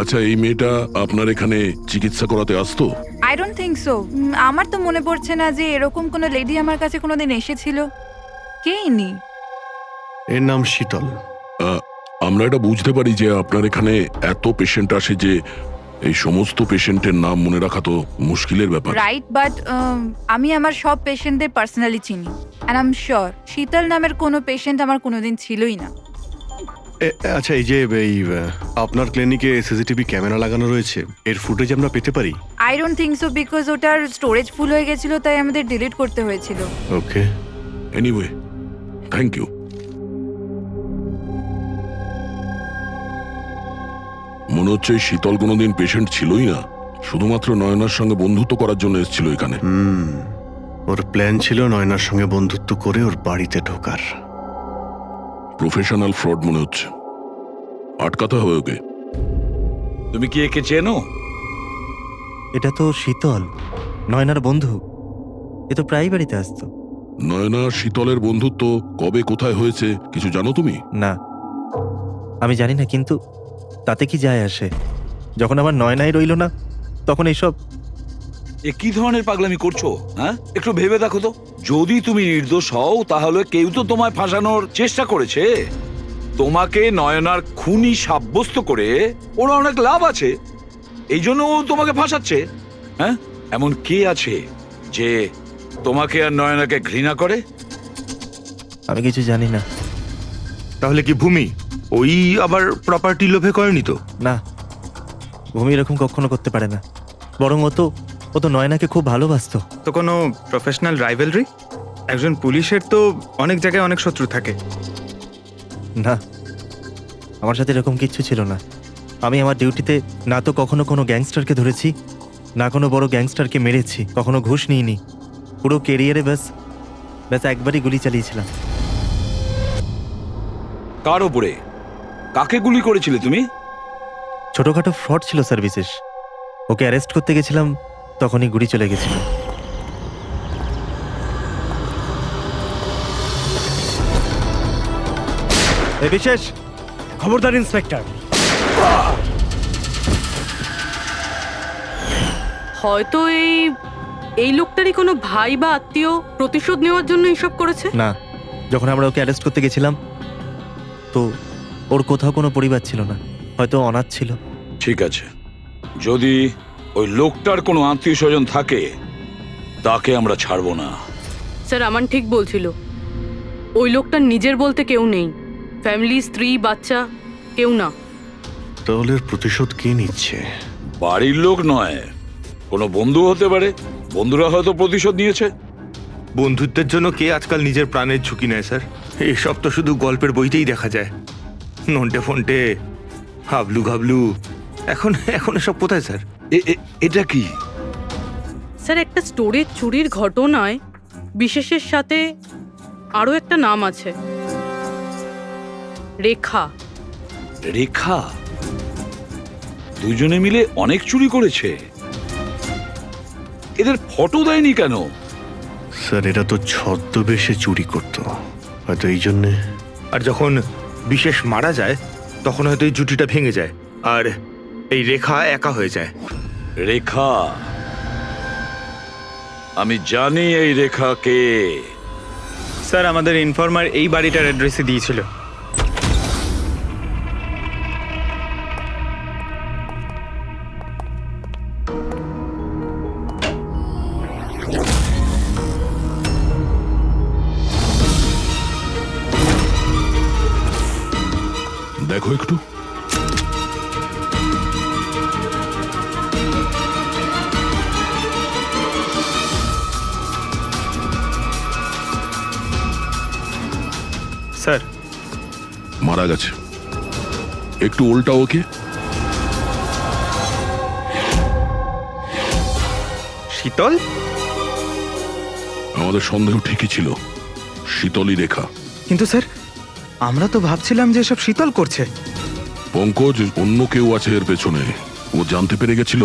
G: আচ্ছা, এই মেয়েটা আপনার এখানে চিকিৎসা করাতে আসতো?
T: I don't think so. আমার তো মনে পড়ছে না যে এরকম কোনো লেডি আমার কাছে কোনোদিন এসেছিল। কে ইনি?
F: এর নাম শীতল।
G: আমরা এটা বুঝতে পারি যে আপনার এখানে এত পেশেন্ট আসে যে এই সমস্ত পেশেন্টের নাম মনে রাখা তো মুশকিলের ব্যাপার।
T: রাইট, বাট আমি আমার সব পেশেন্টদের পার্সোনালি চিনি আর আই এম শিওর শীতল নামের কোনো পেশেন্ট আমার কোনোদিন ছিলই না।
F: আচ্ছা, এই যে আপনার ক্লিনিকে সিসিটিভি ক্যামেরা লাগানো রয়েছে, এর ফুটেজ আমরা পেতে পারি?
T: I don't think so, because ওটার স্টোরেজ ফুল হয়ে গেছিল, তাই আমাদের ডিলিট করতে হয়েছিল।
F: ওকে,
G: এনিওয়ে, থ্যাংক ইউ। মনে হচ্ছে এই শীতল কোনোদিন পেশেন্ট ছিলই না, শুধুমাত্র নয়নার সঙ্গে বন্ধুত্ব করার জন্য এসেছিল এখানে।
F: ওর প্ল্যান ছিল নয়নার সঙ্গে বন্ধুত্ব করে ওর বাড়িতে ঢোকার।
G: প্রফেশনাল ফ্রড মনে হচ্ছে, আটকাতে হবে ওকে।
B: তুমি কি একে চেনো?
H: এটা তো শীতল, নয়নার বন্ধু। এ তো প্রায় বাড়িতে আসতো।
G: নয়না শীতলের বন্ধুত্ব কবে কোথায় হয়েছে কিছু জানো তুমি?
H: না, আমি জানি না, কিন্তু তাতে কি যায় আসে? যখন আমার নয়নাই রইল না তখন এইসব।
B: এ কি ধরনের পাগলামি করছো? হ্যাঁ, একটু ভেবে দেখো তো। যদি তুমি নির্দোষ হও তাহলে কেউ তো তোমায় ফাঁসানোর চেষ্টা করেছে। তোমাকে নয়নার খুনি সাব্যস্ত করে ওর অনেক লাভ আছে, এই জন্য ও তোমাকে ফাঁসাচ্ছে। হ্যাঁ, এমন কে আছে যে তোমাকে আর নয়নাকে ঘৃণা করে?
H: আমি কিছু জানি না।
D: তাহলে কি ভূমি ওই আবার প্রপার্টি লোভে করেনি তো?
H: না, ভূমি এরকম কখনো করতে পারে না। বরং ও তো নয়নাকে খুব ভালোবাসতো।
O: তো কোনো প্রফেশনাল রাইভেলরি? একজন পুলিশের তো অনেক জায়গায় অনেক শত্রু থাকে।
H: না, আমার সাথে এরকম কিচ্ছু ছিল না। আমি আমার ডিউটিতে না তো কখনো কোনো গ্যাংস্টারকে ধরেছি, না কোনো বড় গ্যাংস্টারকে মেরেছি, কখনো ঘুষ নিইনি। পুরো কেরিয়ারে ব্যাস একবারই গুলি চালিয়েছিলাম।
B: কার ওপরে? কাকে গুলি করেছিলে তুমি?
H: ছোটখাটো ফ্রড ছিল স্যার, বিশেষ। ওকে অ্যারেস্ট করতে গেছিলাম, তখনই গুলি চলে গেছিল।
L: বিশেষ খবরদার ইন্সপেক্টর।
C: হয়তো এই লোকটারই কোনো ভাই বা আত্মীয় প্রতিশোধ নেওয়ার জন্য এসব করেছে।
H: না, যখন আমরা ওকে অ্যারেস্ট করতে গেছিলাম তো ওর কোথাও কোনো পরিবার ছিল না, হয়তো অনাথ ছিল।
B: ঠিক আছে, যদি ওই লোকটার কোনো আত্মীয় স্বজন থাকে তাকে আমরা ছাড়বো না।
C: স্যার আমান ঠিক বলছিল, ওই লোকটার নিজের বলতে কেউ নেই, ফ্যামিলি, স্ত্রী, বাচ্চা কেউ না।
F: তাহলে এর প্রতিশোধ কে নিচ্ছে?
B: বাড়ির লোক নয়, কোনো বন্ধু হতে পারে। বন্ধুরা হয়তো প্রতিশোধ নিয়েছে।
D: বন্ধুত্বের জন্য কে আজকাল নিজের প্রাণের ঝুঁকি নেয় স্যার? এসব তো শুধু গল্পের বইতেই দেখা যায়। নন্টে ফন্টে, হাবলু ঘাবলু, এখন এখন এসব কোথায় স্যার?
B: এটা কি
C: স্যার, একটা স্টোরের চুরির ঘটনায় বিশেষের সাথে আরও একটা নাম আছে, রেখা।
B: রেখা? দুজনে মিলে অনেক চুরি করেছে। এদের ফটো দেয়নি কেন?
F: স্যার এরা তো ছদ্মবেশে চুরি করতো, হয়তো এই জন্যে।
D: আর যখন বিশেষ মারা যায় তখন হয়তো এই জুটিটা ভেঙে যায় আর এই রেখা একা হয়ে যায়।
B: রেখা? আমি জানি এই রেখা কে।
O: স্যার আমাদের ইনফর্মার এই বাড়িটার অ্যাড্রেসে দিয়েছিল।
G: দেখো একটু।
O: স্যার
G: মারা গেছে। একটু উল্টা ওকে।
O: শীতল?
G: আমাদের সন্দেহ ঠিকই ছিল, শীতলই রেখা।
O: কিন্তু স্যার আমরা তো ভাবছিলাম যে সব শীতল করছে।
G: পঙ্কজ, অন্য কেউ আছে এর পেছনে। ও জানতে পেরে গেছিল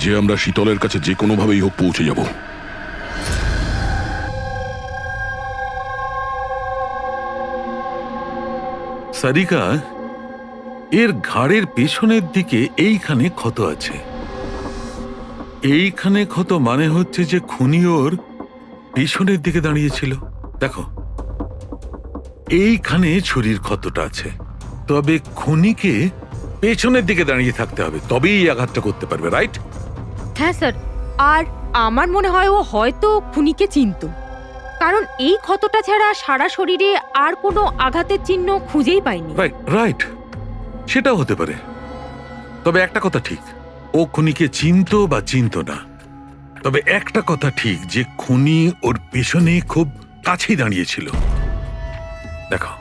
G: যে আমরা শীতলের কাছে যে কোনো ভাবেই হোক পৌঁছে যাব।
P: সারিকা, এর ঘাড়ের পেছনের দিকে এইখানে ক্ষত আছে। এইখানে ক্ষত মানে হচ্ছে যে খুনি ওর পেছনের দিকে দাঁড়িয়েছিল। দেখো, এইখানে ছুরির ক্ষতটা আছে। তবে খুনিকে পেছনের দিকে দাঁড়িয়ে থাকতে হবে, তবেই এই আঘাতটা করতে পারবে, রাইট?
R: হ্যাঁ স্যার, আর আমার মনে হয় ও হয়তো খুনিকে চিনতো, কারণ এই ক্ষতটা ছাড়া সারা শরীরে আর কোনো আঘাতের চিহ্ন খুঁজেই পাইনি।
P: রাইট রাইট, সেটাও হতে পারে। তবে একটা কথা ঠিক, ও খুনিকে চিনতো বা চিনতো না, তবে একটা কথা ঠিক যে খুনি ওর পেছনে খুব কাছেই দাঁড়িয়েছিল। দেখো,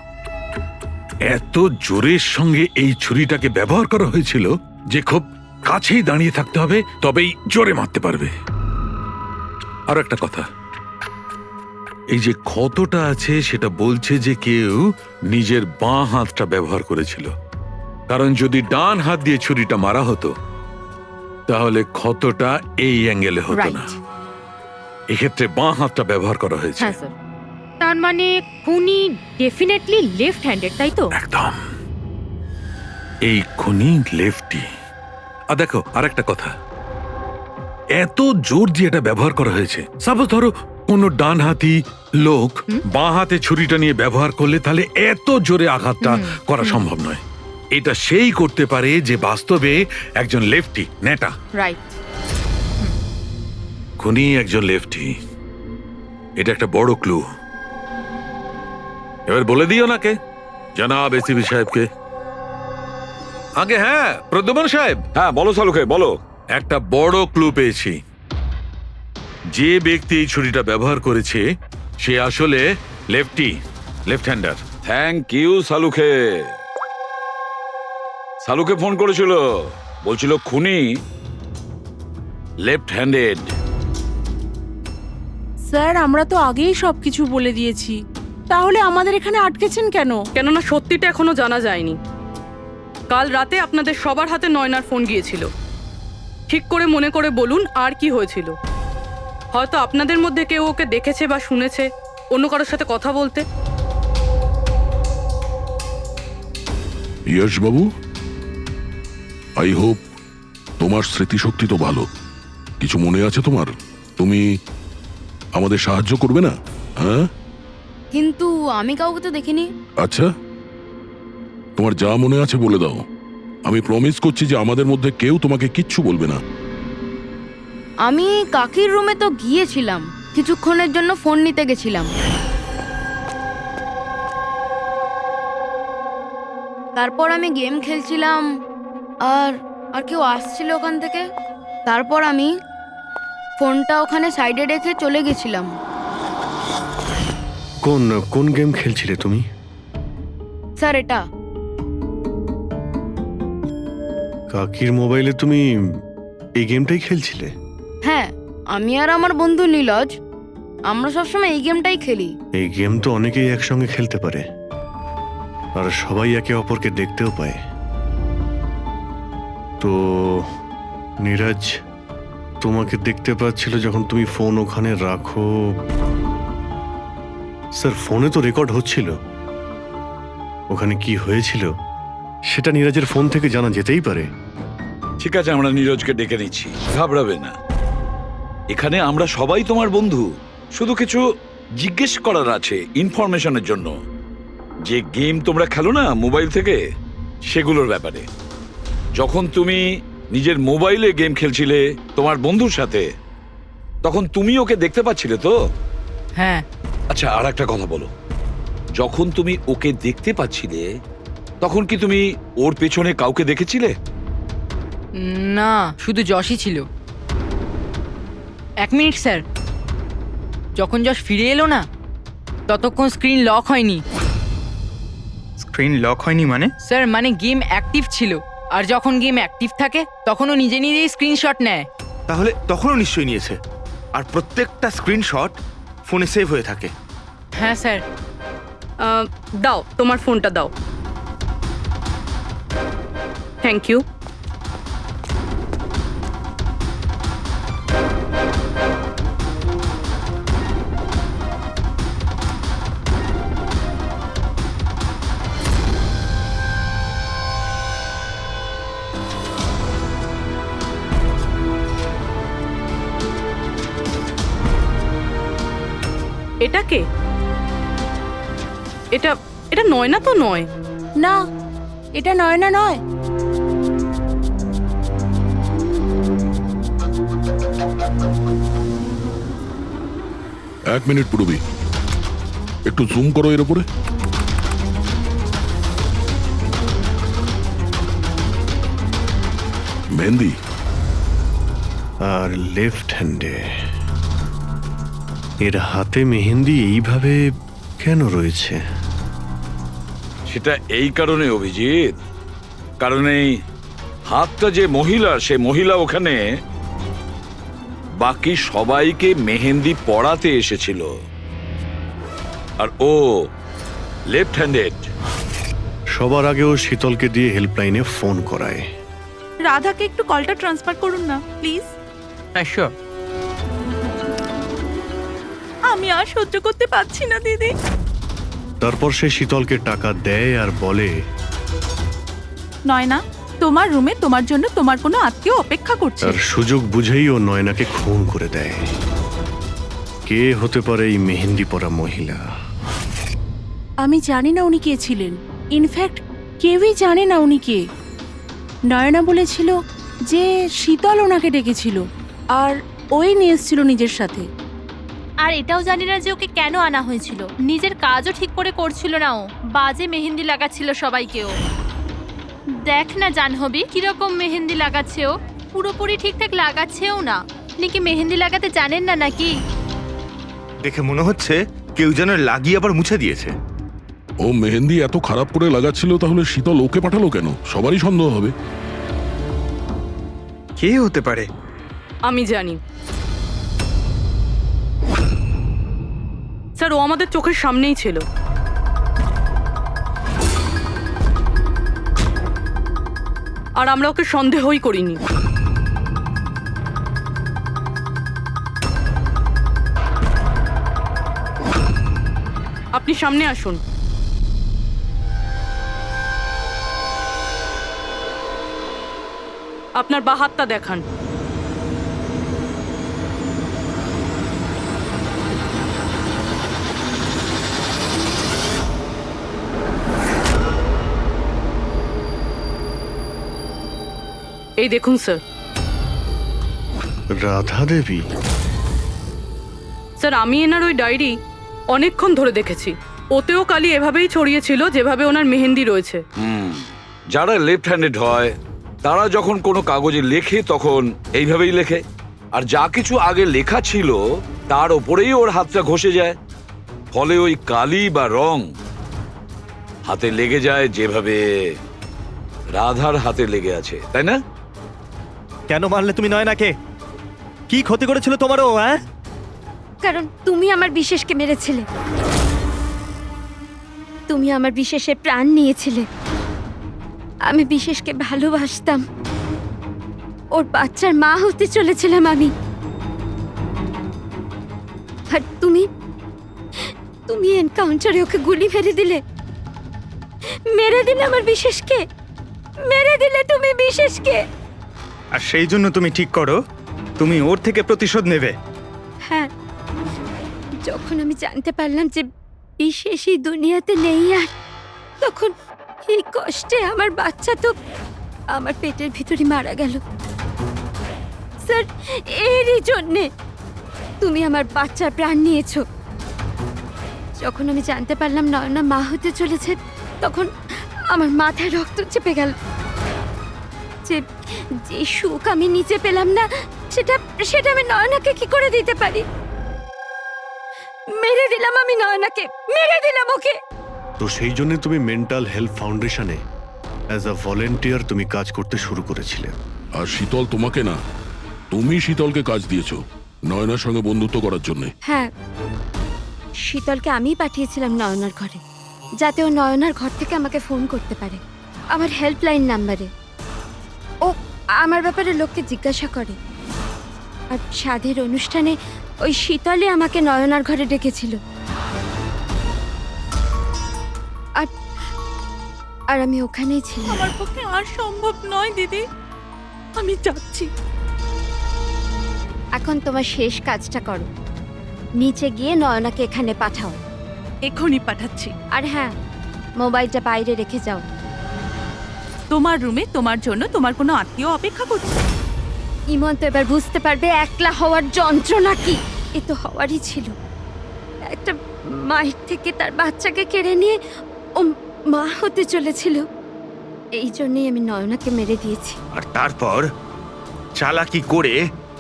P: এত জোরের সঙ্গে এই ছুরিটাকে ব্যবহার করা হয়েছিল যে খুব কাছেই দাঁড়িয়ে থাকতে হবে, তবেই জোরে মারতে পারবে। আর একটা কথা, এই যে ক্ষতটা আছে সেটা বলছে যে কেউ নিজের বাঁ হাতটা ব্যবহার করেছিল, কারণ যদি ডান হাত দিয়ে ছুরিটা মারা হতো তাহলে ক্ষতটা এই অ্যাঙ্গেলে হতো না। এক্ষেত্রে বাঁ হাতটা ব্যবহার করা হয়েছে।
R: হ্যাঁ স্যার, তার মানে খুনি ডেফিনেটলি লেফট হ্যান্ডেড, তাই তো?
P: একদম, এই খুনি লেফটি। আর দেখো, আর একটা কথা, এত জোর দিয়ে এটা ব্যবহার করা হয়েছে। সাপোজ ধরো কোনো ডান হাতি লোক বাঁ হাতে ছুরিটা নিয়ে ব্যবহার করলে তাহলে এত জোরে আঘাতটা করা সম্ভব নয়। এটা সেই করতে পারে যে বাস্তবে একজন লেফটি, নেটা।
R: রাইট।
P: খুনি একজন লেফটি, এটা একটা বড় ক্লু। এবার বলে দিও নাকে জনাব এসিপি সাহেবকে। আগে হ্যাঁ, প্রদ্যুম্ন সাহেব।
B: হ্যাঁ বলো সালুকে, বলো।
P: একটা বড় ক্লু পেয়েছি। যে ব্যক্তি এই ছুরিটা ব্যবহার করেছে সে আসলে lefty, left hander.
B: Thank you সালুকে। সালুকে ফোন করেছিল, বলছিল খুনি লেফট হ্যান্ডেড।
R: স্যার আমরা তো আগেই সবকিছু বলে দিয়েছি, তাহলে আমাদের এখানে আটকেছেন কেন?
C: কেননা সত্যিটা এখনো জানা যায়নি। কাল রাতে আপনাদের সবার হাতে নয়নার ফোন গিয়েছিল। ঠিক করে মনে করে বলুন আর কি হয়েছিল। হয়তো আপনাদের মধ্যে কেউ ওকে দেখেছে বা শুনেছে অন্য কারোর সাথে কথা বলতে।
G: ইয়শ বাবু, আই হোপ তোমার স্মৃতিশক্তি তো ভালো। কিছু মনে আছে তোমার? তুমি আমাদের সাহায্য করবে না? হ্যাঁ,
S: কিন্তু আমি কাউকে তো দেখিনি।
G: আচ্ছা, তোমার যা মনে আছে বলে দাও। আমি প্রমিস করছি যে আমাদের মধ্যে কেউ তোমাকে কিচ্ছু বলবে না।
S: আমি কাকির রুমে তো গিয়েছিলাম, কিছুক্ষণের জন্য ফোন নিতে গেছিলাম। তারপর আমি গেম খেলছিলাম আর আর কেউ আসছিল ওখান থেকে। তারপর আমি ফোনটা ওখানে সাইডে রেখে চলে গেছিলাম।
F: কোন কোন গেম খেলছিলে তুমি?
S: স্যার এটা
F: কাকির মোবাইলে তুমি এই গেমটাই খেলছিলে?
S: হ্যাঁ, আমি আর আমার বন্ধু নীলজ আমরা সবসময় এই গেমটাই খেলি।
F: এই গেম তো অনেকেই একসঙ্গে খেলতে পারে, আর সবাই একে অপরকে দেখতেও পায়। তো নীরজ তোমাকে দেখতে পাচ্ছিল যখন তুমি ফোন ওখানে রাখো। স্যার, ফোনে তো রেকর্ড হচ্ছিল। ওখানে কি হয়েছিল সেটা নীরজের ফোন থেকে জানা যেতেই পারে।
B: ঠিক আছে, আমরা নীরজকে ডেকে নিচ্ছি, ঘাবড়াবে না। এখানে আমরা সবাই তোমার বন্ধু, শুধু কিছু জিজ্ঞেস করার আছে ইনফরমেশনের জন্য। যে গেম তোমরা খেলো না মোবাইল থেকে, সেগুলোর ব্যাপারে। যখন তুমি নিজের মোবাইলে গেম খেলছিলে তোমার বন্ধুর সাথে, তখন তুমি ওকে দেখতে পাচ্ছিলে তো?
Q: হ্যাঁ।
B: আচ্ছা, আর একটা কথা বলো, যখন তুমি ওকে দেখতে পাচ্ছিলে তখন কি তুমি ওর পেছনে কাউকে দেখেছিলে?
Q: না, শুধু যশই ছিল। 1 মিনিট স্যার, যখন যশ ফিরে এলো না ততক্ষণ স্ক্রিন লক হয়নি।
O: স্ক্রিন লক হয়নি মানে?
Q: স্যার, মানে গেম অ্যাক্টিভ ছিল, আর যখন গেম অ্যাক্টিভ থাকে তখন ও নিজে নিজেই স্ক্রিনশট নেয়।
D: তাহলে তখনও নিশ্চয়ই নিয়েছে, আর প্রত্যেকটা স্ক্রিনশট ফোনে সেভ হয়ে থাকে।
Q: হ্যাঁ স্যার।
C: দাও, তোমার ফোনটা দাও। Thank you. এটা কে? এটা এটা নয়না তো নয়।
R: না, এটা নয়না নয়।
G: এক মিনিট পুরবি, একটু জুম করো এর উপরে। মেহেন্দি
F: আর লেফট হ্যান্ডে। এর হাতে মেহেন্দি এইভাবে কেন রয়েছে?
B: সেটা এই কারণে অভিজিৎ, কারণ এই হাতটা যে মহিলা, সে মহিলা ওখানে বাকি সবাইকে মেহেন্দি পড়াতে এসেছিল, আর ও লেফট হ্যান্ডেড।
F: সবার আগে ও শীতলকে দিয়ে হেল্পলাইনে ফোন করায়।
R: রাধাকে একটু কলটা ট্রান্সফার করুন না প্লিজ।
Q: হ্যাঁ শিওর।
R: আমি আর সহ্য করতে পারছি না দিদি।
F: তারপর সে শীতলকে টাকা দেয় আর বলে,
R: নয়না, তোমার রুমে তোমার জন্য তোমার কোনো আত্মীয় অপেক্ষা করছে।
F: তার সুযোগ বুঝেই ও নয়নাকে খুন করে দেয়। কে হতে পারে এই মেহেন্দি পরা মহিলা?
R: আমি জানি না উনি কে ছিলেন, ইনফ্যাক্ট কেউই জানে না উনি কে। নয়না বলেছিল যে শীতল ওনাকে ডেকেছিল আর ওই নিয়ে এসেছিল নিজের সাথে।
I: আর এটাও জানি না যে ওকে কেন আনা হয়েছিল। নিজের কাজও ঠিক করে করছিল না ও, বাজে মেহেন্দি লাগাচ্ছিল সবাইকেও। দেখ না জাহ্নবী, কিরকম মেহেন্দি লাগাচ্ছে ও, পুরোপুরি ঠিকঠাক লাগাচ্ছেও না। আপনি কি মেহেন্দি লাগাতে জানেন না নাকি?
D: দেখে মনে হচ্ছে কেউ যেন লাগিয়ে আবার মুছে দিয়েছে।
G: ও মেহেন্দি এত খারাপ করে লাগাচ্ছিল, তাহলে শীতল ওকে পাঠালো কেন? সবারই সন্দেহ হবে।
O: কে হতে পারে?
C: আমি জানি স্যার, ও আমাদের চোখের সামনেই ছিল। আর আমরা ওকে সন্দেহই করিনি। আপনি সামনে আসুন। আপনার বা হাতটা দেখান। এই দেখুন স্যার।
F: রাধা দেবী?
C: স্যার আমি এনার ওই ডায়েরি অনেকক্ষণ ধরে দেখেছি। ওতেও কালি এভাবেই ছড়িয়েছিল যেভাবে ওনার মেহেন্দি রয়েছে।
B: যারা লেফট হ্যান্ডেড হয় তারা যখন কোনো কাগজে লেখে তখন এইভাবেই লেখে, আর যা কিছু আগে লেখা ছিল তার ওপরেই ওর হাতটা ঘষে যায়, ফলে ওই কালি বা রং হাতে লেগে যায় যেভাবে রাধার হাতে লেগে আছে, তাই না?
H: কেন মারলে তুমি নয়নাকে? কি ক্ষতি করেছিল তোমারও? হ্যাঁ,
J: কারণ তুমি আমার বিশেষকে মেরেছিলে। তুমি আমার বিশেষের প্রাণ নিয়েছিলে। আমি বিশেষকে ভালোবাসতাম। ওর বাচ্চার মা হতে চলেছিলাম আমি। আর তুমি তুমি এনকাউন্টারে ওকে গুলি মেরে দিলে। মেরে দিলে আমার বিশেষকে, মেরে দিলে তুমি বিশেষকে।
O: আর সেই জন্য তুমি ঠিক করো তুমি ওর থেকে প্রতিশোধ নেবে।
J: হ্যাঁ, যখন আমি জানতে পারলাম যে বিশেষ এই দুনিয়াতে নেই আর, তখন এই কষ্টে আমার বাচ্চা তো আমার পেটের ভিতরে মারা গেল। স্যার, এরই জন্যে তুমি আমার বাচ্চার প্রাণ নিয়েছো। যখন আমি জানতে পারলাম নয়না মা হতে চলেছে, তখন আমার মাথায় রক্ত চেপে গেল। যে যে সুখ আমি নিচে পেলাম না, সেটা সেটা আমি নয়নাকে কি করে দিতে পারি? মেরে দিলাম আমি নয়নাকে, মেরে দিলাম ওকে।
F: তো সেই জন্য তুমি মেন্টাল হেলথ ফাউন্ডেশনে অ্যাজ আ ভলেন্টিয়ার তুমি কাজ করতে শুরু করেছিলে।
G: আর শীতল তোমাকে না, তুমি শীতলকে কাজ দিয়েছো নয়নার সঙ্গে বন্ধুত্ব করার জন্য।
J: হ্যাঁ, শীতলকে আমিই পাঠিয়েছিলাম নয়নার ঘরে, যাতে ও নয়নার ঘর থেকে আমাকে ফোন করতে পারে আমার হেল্পলাইন নাম্বারে। ও আমার ব্যাপারে লোককে জিজ্ঞাসা করে। আর সাধের অনুষ্ঠানে ওই শীতলে আমাকে নয়নার ঘরে ডেকেছিল। আর আর আমি ওখানেই ছিলাম।
R: আমার পক্ষে আর সম্ভব নয় দিদি, আমি যাচ্ছি।
J: এখন তোমার শেষ কাজটা করো, নিচে গিয়ে নয়নাকে এখানে পাঠাও।
R: এখনই পাঠাচ্ছি।
J: আর হ্যাঁ, মোবাইলটা বাইরে রেখে যাও।
R: তোমার রুমে তোমার জন্য তোমার কোনো আত্মীয় অপেক্ষা করছে।
J: ইমন তো এবার বুঝতে পারবে একলা হওয়ার যন্ত্রণা কি। এ তো হওয়ারই ছিল। একটা মায়ের থেকে তার বাচ্চাকে কেড়ে নিয়ে ও মা হতে চলেছিল। এই জন্যই আমি নয়নাকে মেরে দিয়েছি।
D: আর তারপর চালাকি করে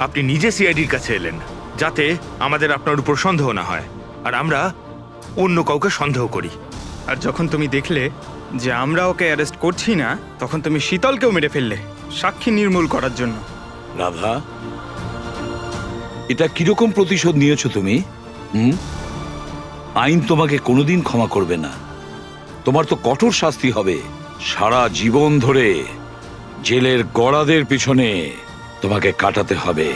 D: আপনি নিজে সিআইডির কাছে এলেন, যাতে আমাদের আপনার উপর সন্দেহ না হয় আর আমরা অন্য কাউকে সন্দেহ করি।
O: আর যখন তুমি দেখলে যে আমরা ওকে অ্যারেস্ট করছি না, তখন তুমি শীতলকেও মেরে ফেললে সাক্ষী নির্মূল করার জন্য।
B: রাধা, এটা কিরকম প্রতিশোধ নিয়েছো তুমি? আইন তোমাকে কোনোদিন ক্ষমা করবে না। তোমার তো কঠোর শাস্তি হবে। সারা জীবন ধরে জেলের গড়াদের পিছনে তোমাকে কাটাতে হবে।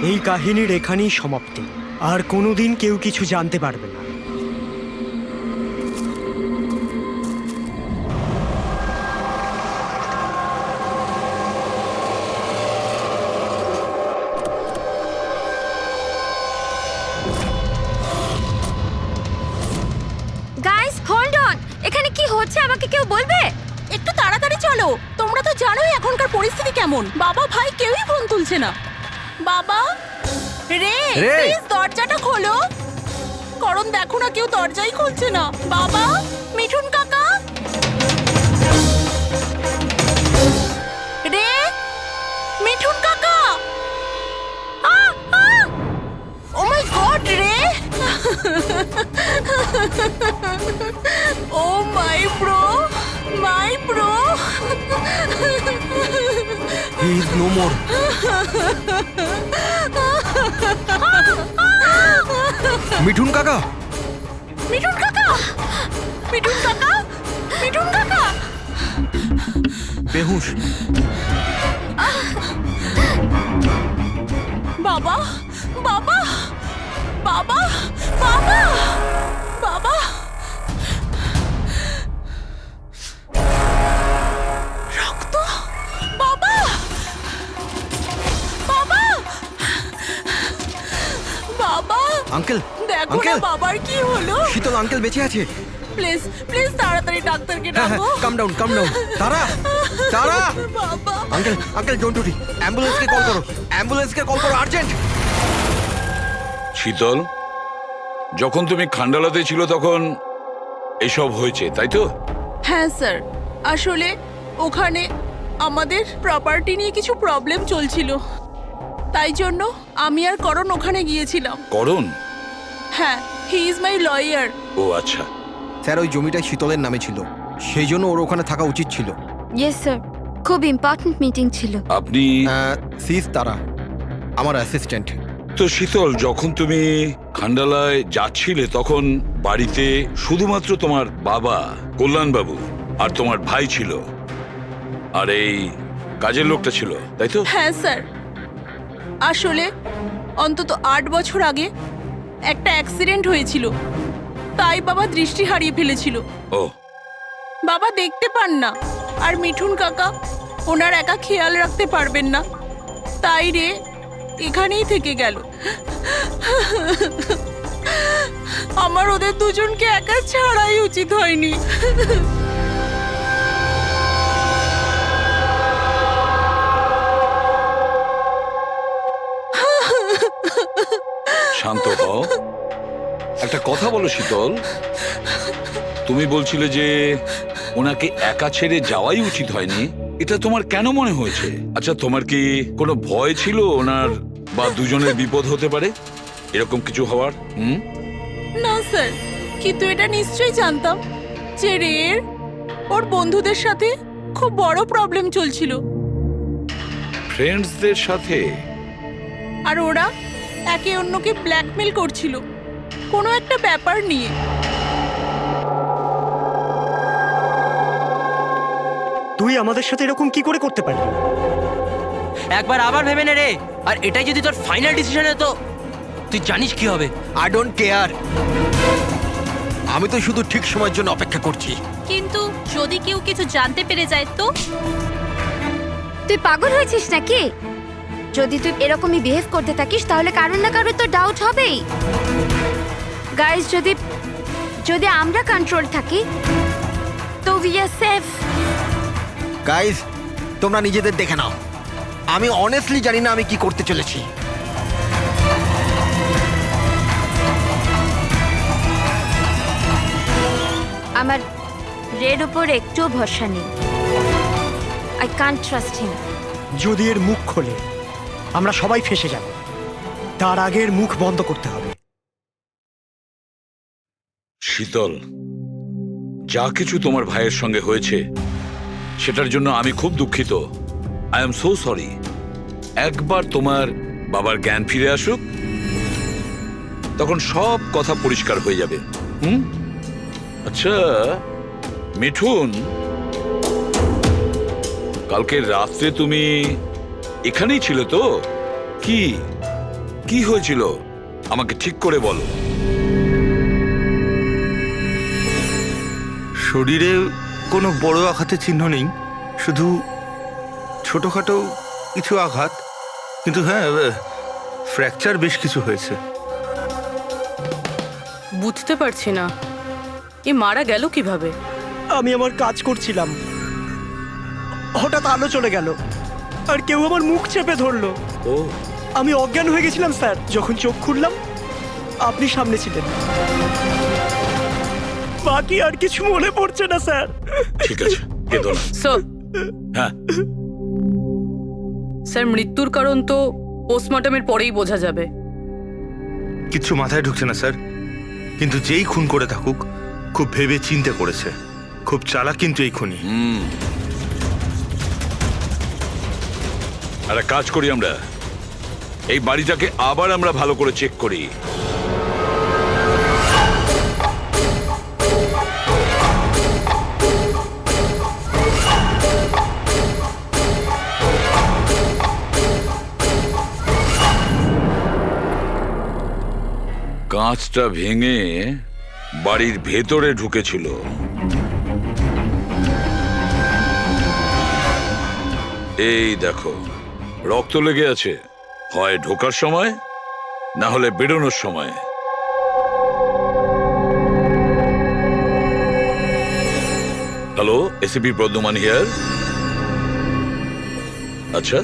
K: এই কাহিনীর এখানেই সমাপ্তি। আর কোনোদিন কেউ কিছু জানতে পারবে না।
J: গাইস হোল্ড অন, এখানে কি হচ্ছে আমাকে কেউ বলবে?
R: একটু তাড়াতাড়ি চলো, তোমরা তো জানোই এখনকার পরিস্থিতি কেমন। বাবা ভাই কেউই ফোন তুলছে না। বাবা, রে প্লিজ দরজাটা খোলো। করণ দেখো না, কেউ দরজাই খুলছে না। বাবা, মিঠুন কাকা, রে মিঠুন কাকা। ও মাই গড, রে oh my bro.
L: He is no more. Mithun কাকা,
R: মিঠুন কাকা, মিঠুন কাকা, মিঠুন কাকা।
L: বেহুশ।
R: বাবা, বাবা, বাবা, বাবা, বাবা। রক্ত, বাবা, বাবা, বাবা।
L: আঙ্কেল,
R: দেখো না বাবার কি হলো।
L: শীতল আঙ্কেল বেঁচে আছে।
R: প্লিজ প্লিজ তাড়াতাড়ি ডাক্তারকে
L: হ্যাঁ,
R: ডাকো।
L: কাম ডাউন, কাম ডাউন। তারা, তারা।
R: বাবা,
L: uncle, uncle don't worry. অ্যাম্বুলেন্সকে call করো, অ্যাম্বুলেন্সকে কল করো আর্জেন্ট।
B: শীতল, যখন তুমি খান্ডালাতে ছিল তখন এসব হয়েছে, তাই তো?
R: হ্যাঁ স্যার, আসলে ওখানে আমাদের প্রপার্টি নিয়ে কিছু প্রবলেম চলছিল, তাই জন্য আমি আর করণ ওখানে গিয়েছিলাম।
B: করণ?
R: হ্যাঁ, হি ইজ মাই লয়ার।
B: ও আচ্ছা।
L: স্যার, ওই জমিটাই শীতলের নামে ছিল, সেই জন্য ওর ওখানে থাকা উচিত ছিল।
J: ইয়েস স্যার, খুব ইম্পর্ট্যান্ট মিটিং ছিল।
B: আপনি?
L: সিস তারা, আমার অ্যাসিস্ট্যান্ট।
B: তো শীতল, যখন তুমি খান্ডালায় যাচ্ছিলে তখন বাড়িতে শুধুমাত্র তোমার বাবা কল্যাণবাবু আর তোমার ভাই ছিল, আর এই কাজের লোকটা ছিল, তাই তো?
R: হ্যাঁ স্যার, আসলে অন্তত 8 বছর আগে একটা অ্যাক্সিডেন্ট হয়েছিল, তাই বাবা দৃষ্টি হারিয়ে ফেলেছিল।
B: ও,
R: বাবা দেখতে পান না, আর মিঠুন কাকা ওনার একা খেয়াল রাখতে পারবেন না, তাই রে এখানেই থেকে গেল। আমার ওদের দুজনকে একা ছাড়াই উচিত হয়নি।
B: শান্ত হও, একটা কথা বলো শীতল। তুমি বলছিলে যে ওনাকে একা ছেড়ে যাওয়াই উচিত হয়নি, এটা তোমার কেন মনে হয়েছে? আচ্ছা, তোমার কি কোনো ভয় ছিল ওনার বা দুজনের বিপদ হতে পারে, এরকম কিছু হওয়ার?
R: না স্যার, কিন্তু এটা নিশ্চয়ই জানতাম যে রের ওর বন্ধুদের সাথে খুব বড় প্রবলেম চলছিল,
B: ফ্রেন্ডসদের সাথে,
R: আর ওরা একে অন্যকে ব্ল্যাকমেল করছিল কোনো একটা ব্যাপার নিয়ে।
K: তুই আমাদের সাথে এরকম কি করে করতে পারবি?
Q: একবার আবার ভেবে নে রে, আর এটাই যদি তোর ফাইনাল ডিসিশন হতো, তুই জানিস কি হবে।
L: আই ডোন্ট কেয়ার, আমি তো শুধু ঠিক সময়ের জন্য অপেক্ষা করছি।
I: কিন্তু যদি কেউ কিছু জানতে পেরে যায় তো?
J: তুই পাগল হয়েছিস নাকি? যদি তুই এরকমই বিহেভ করতে থাকিস তাহলে কারণ না কারণ তো ডাউট হবেই। গাইস, যদি আমরা কন্ট্রোল থাকি তো উই আর সেফ।
L: গাইস, তোমরা নিজেদের দেখে নাও, আমি অনেস্টলি জানি না আমি কি করতে চলেছি।
J: আমার রেড উপর একটুও ভরসা নেই। I can't trust him.
K: যদি এর মুখ খোলে আমরা সবাই ফেঁসে যাব, তার আগে এর মুখ বন্ধ করতে হবে।
B: শীতল, যা কিছু তোমার ভাইয়ের সঙ্গে হয়েছে সেটার জন্য আমি খুব দুঃখিত। I am so sorry. একবার তোমার বাবার জ্ঞান ফিরে আসুক, তখন সব কথা পরিষ্কার হয়ে যাবে। আচ্ছা মিঠুন, কালকে রাত্রে তুমি এখানেই ছিলে তো? কি কি হয়েছিল আমাকে ঠিক করে বলো।
D: শরীরে কোনো বড় আঘাতের চিহ্ন নেই, শুধু ছোটখাটো কিছু আঘাত, কিন্তু হ্যাঁ ফ্র্যাকচার বেশ কিছু হয়েছে।
C: বুঝতে পারছি না এ মারা গেল কিভাবে।
K: আমি আমার কাজ করছিলাম, হঠাৎ আলো চলে গেল আর কেউ আমার মুখ চেপে ধরলো। আমি অজ্ঞান হয়ে গেছিলাম স্যার। যখন চোখ খুললাম আপনি সামনে ছিলেন। বাকি আর কিছু মনে পড়ছে না স্যার।
B: ঠিক আছে, কেঁদো না। হ্যাঁ
C: স্যার, মৃত্যুর কারণ তো পোস্টমর্টমের পরেই বোঝা যাবে।
D: কিচ্ছু মাথায় ঢুকছে না স্যার, কিন্তু যেই খুন করে থাকুক খুব ভেবে চিন্তে করেছে। খুব চালাক কিন্তু এই খুনি।
B: আর এক কাজ করি, আমরা এই বাড়িটাকে আবার আমরা ভালো করে চেক করি। কাঁচটা ভেঙে বাড়ির ভেতরে ঢুকেছিল। এই দেখো, রক্ত লেগে আছে, হয় ঢোকার সময় না হলে বেরোনোর সময়। Hello, ACP Pradyuman here. আচ্ছা,